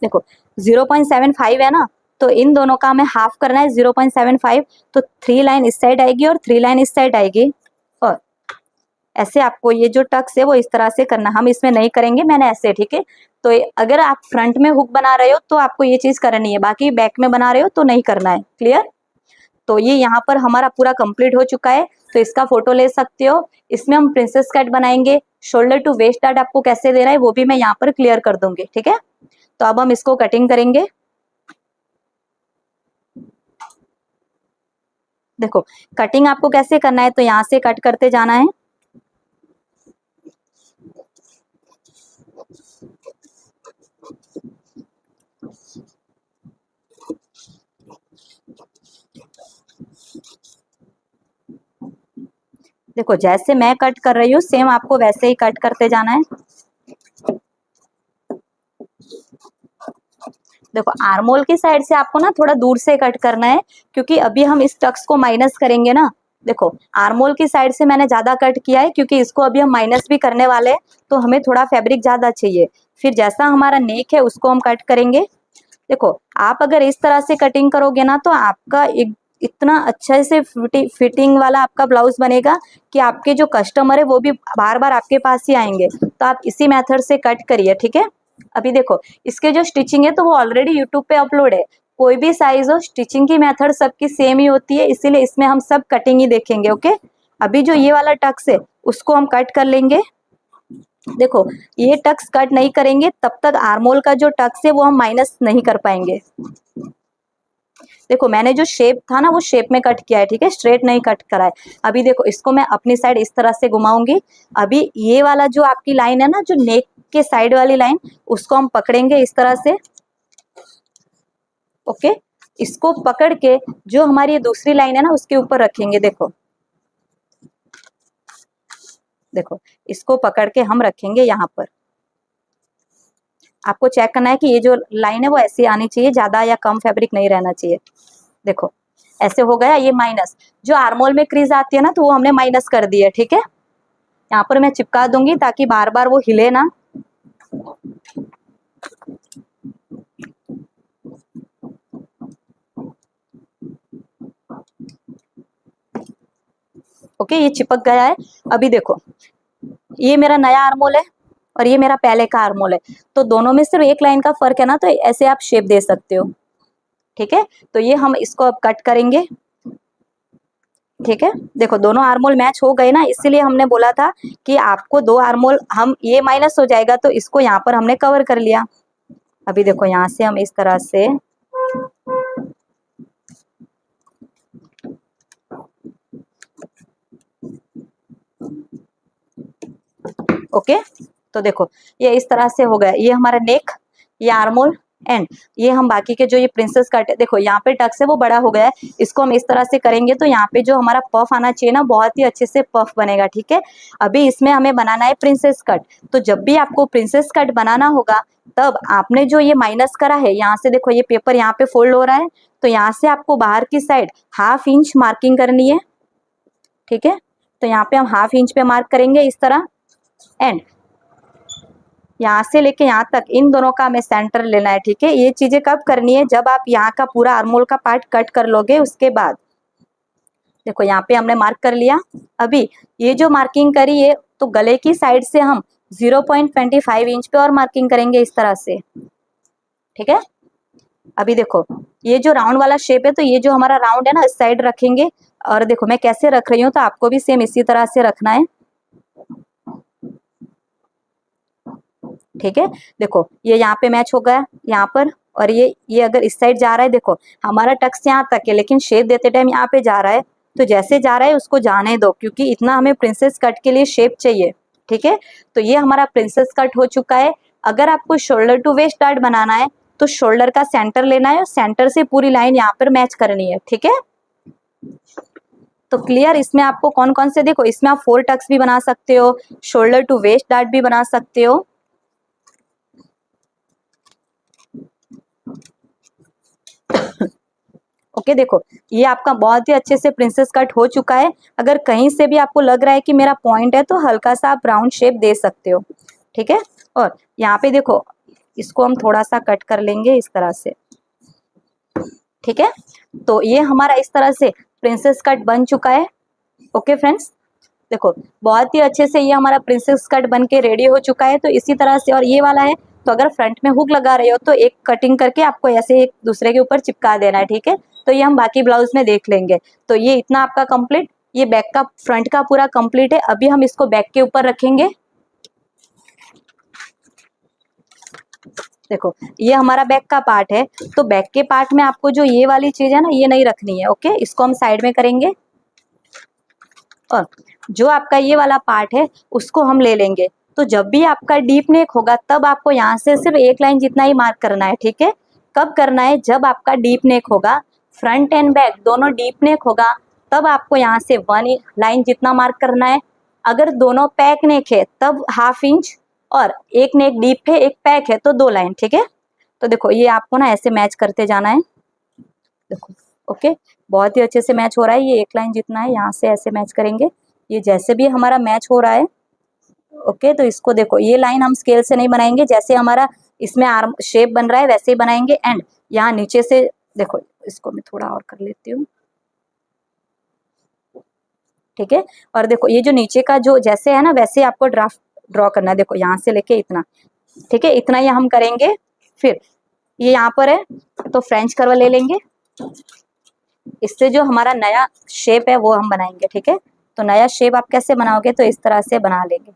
देखो 0.75 है ना, तो इन दोनों का हमें हाफ करना है 0.75, तो 3 लाइन इस साइड आएगी और 3 लाइन इस साइड आएगी, और ऐसे आपको ये जो टक्स है वो इस तरह से करना, हम इसमें नहीं करेंगे, मैंने ऐसे, ठीक है। तो अगर आप फ्रंट में हुक बना रहे हो तो आपको ये चीज करनी है, बाकी बैक में बना रहे हो तो नहीं करना है, क्लियर। तो ये यहाँ पर हमारा पूरा कंप्लीट हो चुका है, तो इसका फोटो ले सकते हो। इसमें हम प्रिंसेस कट बनाएंगे, शोल्डर टू वेस्ट डार्ट आपको कैसे देना है वो भी मैं यहाँ पर क्लियर कर दूंगी, ठीक है। तो अब हम इसको कटिंग करेंगे। देखो कटिंग आपको कैसे करना है, तो यहाँ से कट करते जाना है। देखो जैसे मैं कट कर रही हूँ सेम आपको वैसे ही कट करते जाना है। देखो आर्मोल की साइड से आपको ना थोड़ा दूर से कट करना है, क्योंकि अभी हम इस टक्स को माइनस करेंगे ना। देखो आर्मोल की साइड से मैंने ज्यादा कट किया है क्योंकि इसको अभी हम माइनस भी करने वाले हैं, तो हमें थोड़ा फैब्रिक ज्यादा चाहिए। फिर जैसा हमारा नेक है उसको हम कट करेंगे। देखो आप अगर इस तरह से कटिंग करोगे ना तो आपका एक इतना अच्छा से फिटिंग वाला आपका ब्लाउज बनेगा कि आपके जो कस्टमर है वो भी बार बार आपके पास ही आएंगे। तो आप इसी मेथड से कट करिए, ठीक है। अभी देखो इसके जो स्टिचिंग है तो वो ऑलरेडी यूट्यूब पे अपलोड है, कोई भी साइज हो स्टिचिंग की मेथड सबकी सेम ही होती है, इसीलिए इसमें हम सब कटिंग ही देखेंगे। ओके, अभी जो ये वाला टक्स है उसको हम कट कर लेंगे। देखो ये टक्स कट नहीं करेंगे तब तक आर्मोल का जो टक्स है वो हम माइनस नहीं कर पाएंगे। देखो मैंने जो शेप था ना वो शेप में कट किया है, ठीक है, स्ट्रेट नहीं कट करा है। अभी देखो इसको मैं अपनी साइड इस तरह से घुमाऊंगी। अभी ये वाला जो आपकी लाइन है ना जो नेक के साइड वाली लाइन, उसको हम पकड़ेंगे इस तरह से। ओके, इसको पकड़ के जो हमारी ये दूसरी लाइन है ना उसके ऊपर रखेंगे। देखो देखो इसको पकड़ के हम रखेंगे यहाँ पर। आपको चेक करना है कि ये जो लाइन है वो ऐसी आनी चाहिए, ज्यादा या कम फैब्रिक नहीं रहना चाहिए। देखो ऐसे हो गया ये माइनस, जो आर्मोल में क्रीज आती है ना तो वो हमने माइनस कर दी है, ठीक है। यहाँ पर मैं चिपका दूंगी ताकि बार बार वो हिले ना। ओके, ये चिपक गया है। अभी देखो ये मेरा नया आर्मोल है और ये मेरा पहले का आर्मोल है, तो दोनों में सिर्फ एक लाइन का फर्क है ना, तो ऐसे आप शेप दे सकते हो, ठीक है। तो ये हम इसको अब कट करेंगे, ठीक है। देखो दोनों आर्मोल मैच हो गए ना, इसीलिए हमने बोला था कि आपको 2 आर्मोल, हम ये माइनस हो जाएगा तो इसको यहाँ पर हमने कवर कर लिया। अभी देखो यहाँ से हम इस तरह से, ओके, तो देखो ये इस तरह से हो गया, ये हमारा नेक, ये आर्मोल, एंड ये हम बाकी के जो ये प्रिंसेस कट है, देखो यहाँ पे टक्स है वो बड़ा हो गया है, इसको हम इस तरह से करेंगे तो यहाँ पे जो हमारा पफ आना चाहिए ना, बहुत ही अच्छे से पफ बनेगा। ठीक है, अभी इसमें हमें बनाना है प्रिंसेस कट। तो जब भी आपको प्रिंसेस कट बनाना होगा, तब आपने जो ये माइनस करा है, यहाँ से देखो ये पेपर यहाँ पे फोल्ड हो रहा है, तो यहाँ से आपको बाहर की साइड 1/2 इंच मार्किंग करनी है। ठीक है, तो यहाँ पे हम 1/2 इंच पे मार्क करेंगे इस तरह, एंड यहाँ से लेके यहाँ तक इन दोनों का हमें सेंटर लेना है। ठीक है, ये चीजें कब करनी है, जब आप यहाँ का पूरा आर्मोल का पार्ट कट कर लोगे उसके बाद। देखो यहाँ पे हमने मार्क कर लिया। अभी ये जो मार्किंग करी है, तो गले की साइड से हम 0.25 इंच पे और मार्किंग करेंगे इस तरह से। ठीक है, अभी देखो ये जो राउंड वाला शेप है, तो ये जो हमारा राउंड है ना, इस साइड रखेंगे। और देखो मैं कैसे रख रही हूँ, तो आपको भी सेम इसी तरह से रखना है। ठीक है, देखो ये यहाँ पे मैच हो गया यहाँ पर, और ये अगर इस साइड जा रहा है, देखो हमारा टक्स यहाँ तक है, लेकिन शेप देते टाइम यहाँ पे जा रहा है, तो जैसे जा रहा है उसको जाने दो, क्योंकि इतना हमें प्रिंसेस कट के लिए शेप चाहिए। ठीक है, तो ये हमारा प्रिंसेस कट हो चुका है। अगर आपको शोल्डर टू वेस्ट डार्ट बनाना है, तो शोल्डर का सेंटर लेना है और सेंटर से पूरी लाइन यहाँ पर मैच करनी है। ठीक है, तो क्लियर, इसमें आपको कौन कौन से, देखो इसमें आप 4 टक्स भी बना सकते हो, शोल्डर टू वेस्ट डार्ट भी बना सकते हो। ओके, देखो ये आपका बहुत ही अच्छे से प्रिंसेस कट हो चुका है। अगर कहीं से भी आपको लग रहा है कि मेरा पॉइंट है, तो हल्का सा आप राउंड शेप दे सकते हो। ठीक है, और यहाँ पे देखो इसको हम थोड़ा सा कट कर लेंगे इस तरह से। ठीक है, तो ये हमारा इस तरह से प्रिंसेस कट बन चुका है। ओके फ्रेंड्स, देखो बहुत ही अच्छे से ये हमारा प्रिंसेस कट बन के रेडी हो चुका है। तो इसी तरह से, और ये वाला है, तो अगर फ्रंट में हुक लगा रहे हो तो एक कटिंग करके आपको ऐसे एक दूसरे के ऊपर चिपका देना है। ठीक है, तो ये हम बाकी ब्लाउज में देख लेंगे। तो ये इतना आपका कंप्लीट, ये बैक का फ्रंट का पूरा कंप्लीट है। अभी हम इसको बैक के ऊपर रखेंगे। देखो ये हमारा बैक का पार्ट है, तो बैक के पार्ट में आपको जो ये वाली चीज है ना, ये नहीं रखनी है। ओके, इसको हम साइड में करेंगे, और जो आपका ये वाला पार्ट है उसको हम ले लेंगे। तो जब भी आपका डीप नेक होगा, तब आपको यहाँ से सिर्फ एक लाइन जितना ही मार्क करना है। ठीक है, कब करना है, जब आपका डीप नेक होगा, फ्रंट एंड बैक दोनों डीप नेक होगा, तब आपको यहाँ से 1 लाइन जितना मार्क करना है। अगर दोनों पैक नेक है तब 1/2 इंच, और एक नेक डीप है एक पैक है तो 2 लाइन। ठीक है, तो देखो ये आपको ना ऐसे मैच करते जाना है। देखो ओके, बहुत ही अच्छे से मैच हो रहा है। ये एक लाइन जितना है, यहाँ से ऐसे मैच करेंगे। ये जैसे भी हमारा मैच हो रहा है, ओके, तो इसको देखो ये लाइन हम स्केल से नहीं बनाएंगे, जैसे हमारा इसमें आर्म शेप बन रहा है वैसे ही बनाएंगे। एंड यहाँ नीचे से देखो, इसको मैं थोड़ा और कर लेती हूँ। ठीक है, और देखो ये जो नीचे का जो जैसे है ना, वैसे आपको ड्रॉ करना है। देखो यहाँ से लेके इतना, ठीक है, इतना ही हम करेंगे। फिर ये यहाँ पर है, तो फ्रेंच कर्व ले लेंगे। इससे जो हमारा नया शेप है वो हम बनाएंगे। ठीक है, तो नया शेप आप कैसे बनाओगे, तो इस तरह से बना लेंगे।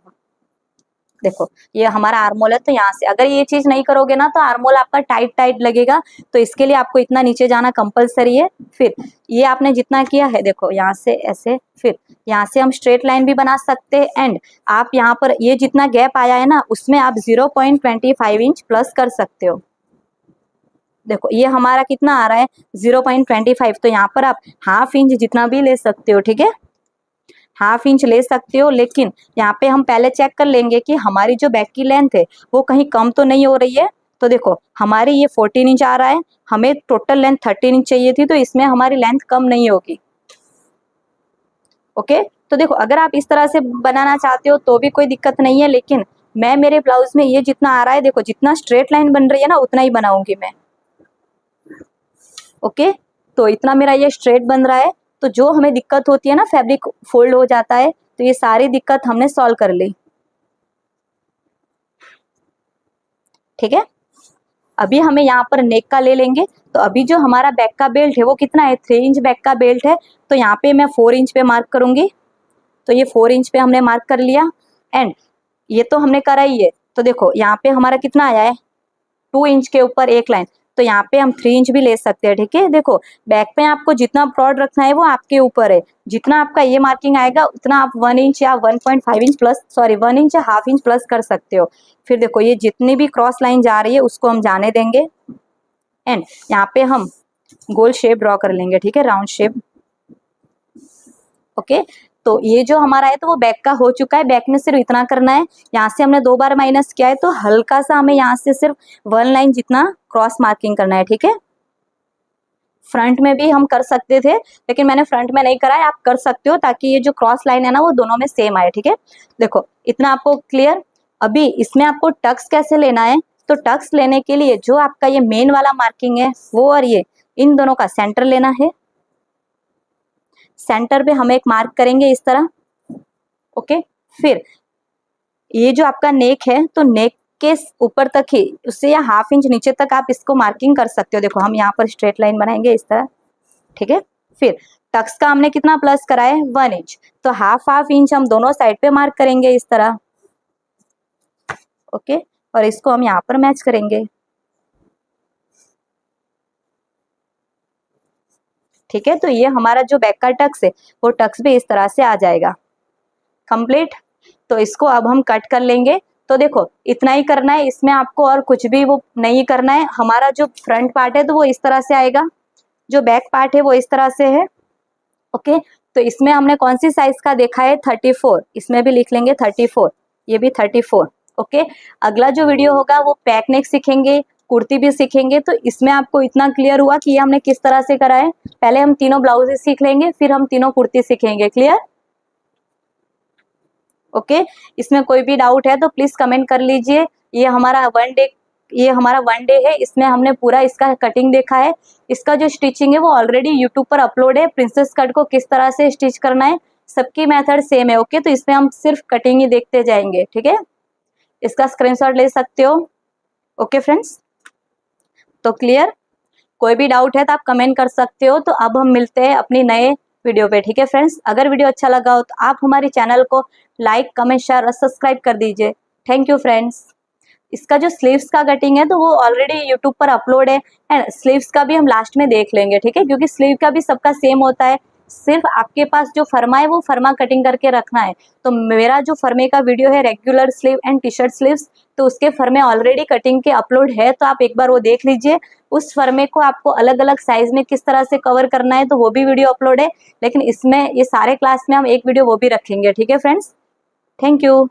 देखो ये हमारा आर्मोल है, तो यहाँ से अगर ये चीज नहीं करोगे ना, तो आर्मोल आपका टाइट टाइट लगेगा। तो इसके लिए आपको इतना नीचे जाना कंपलसरी है। फिर ये आपने जितना किया है, देखो यहाँ से ऐसे, फिर यहाँ से हम स्ट्रेट लाइन भी बना सकते हैं। एंड आप यहाँ पर ये जितना गैप आया है ना, उसमें आप 0.25 इंच प्लस कर सकते हो। देखो ये हमारा कितना आ रहा है, 0.25, तो यहाँ पर आप 1/2 इंच जितना भी ले सकते हो। ठीक है, 1/2 इंच ले सकते हो, लेकिन यहाँ पे हम पहले चेक कर लेंगे कि हमारी जो बैक की लेंथ है वो कहीं कम तो नहीं हो रही है। तो देखो हमारी ये 14 इंच आ रहा है, हमें टोटल लेंथ 13 इंच चाहिए थी, तो इसमें हमारी लेंथ कम नहीं होगी। ओके, तो देखो अगर आप इस तरह से बनाना चाहते हो तो भी कोई दिक्कत नहीं है, लेकिन मैं मेरे ब्लाउज में ये जितना आ रहा है, देखो जितना स्ट्रेट लाइन बन रही है ना, उतना ही बनाऊंगी मैं। ओके, तो इतना मेरा ये स्ट्रेट बन रहा है। तो जो हमें दिक्कत होती है ना, फैब्रिक फोल्ड हो जाता है, तो ये सारी दिक्कत हमने सॉल्व कर ली। ठीक है, अभी हमें यहाँ पर नेक का ले लेंगे। तो अभी जो हमारा बैक का बेल्ट है वो कितना है, 3 इंच बैक का बेल्ट है। तो यहाँ पे मैं 4 इंच पे मार्क करूंगी। तो ये 4 इंच पे हमने मार्क कर लिया, एंड ये तो हमने करा ही है। तो देखो यहाँ पे हमारा कितना आया है, 2 इंच के ऊपर एक लाइन, तो यहाँ पे हम 3 इंच भी ले सकते हैं। ठीक है, देखो बैक पे आपको जितना ब्रॉड रखना है वो आपके ऊपर है। जितना आपका ये मार्किंग आएगा, उतना आप 1 इंच या 1.5 इंच प्लस, सॉरी 1 इंच या 1/2 इंच प्लस कर सकते हो। फिर देखो ये जितनी भी क्रॉस लाइन जा रही है उसको हम जाने देंगे। एंड यहाँ पे हम गोल शेप ड्रॉ कर लेंगे, ठीक है, राउंड शेप। ओके, तो ये जो हमारा है तो वो बैक का हो चुका है। बैक में सिर्फ इतना करना है, यहाँ से हमने 2 बार माइनस किया है तो हल्का सा हमें यहाँ से सिर्फ 1 लाइन जितना क्रॉस मार्किंग करना है, ठीक है। फ्रंट में भी हम कर सकते थे लेकिन मैंने फ्रंट में नहीं करा है, आप कर सकते हो ताकि ये जो क्रॉस लाइन है ना वो दोनों में सेम आए, ठीक है। देखो इतना आपको क्लियर। अभी इसमें आपको टक्स कैसे लेना है, तो टक्स लेने के लिए जो आपका ये मेन वाला मार्किंग है वो और ये इन दोनों का सेंटर लेना है। सेंटर पे हम एक मार्क करेंगे इस तरह। ओके, फिर ये जो आपका नेक है तो नेक के ऊपर तक ही, उससे या 1/2 इंच नीचे तक आप इसको मार्किंग कर सकते हो। देखो हम यहाँ पर स्ट्रेट लाइन बनाएंगे इस तरह, ठीक है। फिर टक्स का हमने कितना प्लस करा है 1 इंच, तो 1/2 इंच हम दोनों साइड पे मार्क करेंगे इस तरह। ओके, और इसको हम यहाँ पर मैच करेंगे, ठीक है। तो ये हमारा जो बैक का टक्स है वो टक्स भी इस तरह से आ जाएगा कंप्लीट। तो इसको अब हम कट कर लेंगे। तो देखो इतना ही करना है, इसमें आपको और कुछ भी वो नहीं करना है। हमारा जो फ्रंट पार्ट है तो वो इस तरह से आएगा, जो बैक पार्ट है वो इस तरह से है। ओके, तो इसमें हमने कौन सी साइज का देखा है 34, इसमें भी लिख लेंगे 34, ये भी 34। ओके, अगला जो वीडियो होगा वो पैक नेक सीखेंगे, कुर्ती भी सीखेंगे। तो इसमें आपको इतना क्लियर हुआ कि ये हमने किस तरह से करा है। पहले हम तीनों ब्लाउजेस सीख लेंगे, फिर हम तीनों कुर्ती सीखेंगे। क्लियर? ओके, इसमें कोई भी डाउट है तो प्लीज कमेंट कर लीजिए। ये हमारा वन डे है, इसमें हमने पूरा इसका कटिंग देखा है। इसका जो स्टिचिंग है वो ऑलरेडी यूट्यूब पर अपलोड है। प्रिंसेस कट को किस तरह से स्टिच करना है सबकी मेथड सेम है। ओके, तो इसमें हम सिर्फ कटिंग ही देखते जाएंगे, ठीक है। इसका स्क्रीनशॉट ले सकते हो। ओके फ्रेंड्स, तो क्लियर? कोई भी डाउट है तो आप कमेंट कर सकते हो। तो अब हम मिलते हैं अपनी नए वीडियो पे, ठीक है फ्रेंड्स। अगर वीडियो अच्छा लगा हो तो आप हमारे चैनल को लाइक, कमेंट, शेयर और सब्सक्राइब कर दीजिए। Thank you friends. इसका जो स्लीव्स का कटिंग है तो वो ऑलरेडी यूट्यूब पर अपलोड है, एंड स्लीव्स का भी हम लास्ट में देख लेंगे, ठीक है, क्योंकि स्लीव का भी सबका सेम होता है। सिर्फ आपके पास जो फर्मा है वो फर्मा कटिंग करके रखना है। तो मेरा जो फर्मे का वीडियो है regular sleeve and T shirt sleeves, तो उसके फर्मे ऑलरेडी कटिंग के अपलोड है, तो आप एक बार वो देख लीजिए। उस फर्मे को आपको अलग अलग साइज में किस तरह से कवर करना है तो वो भी वीडियो अपलोड है। लेकिन इसमें ये सारे क्लास में हम एक वीडियो वो भी रखेंगे, ठीक है फ्रेंड्स। Thank you.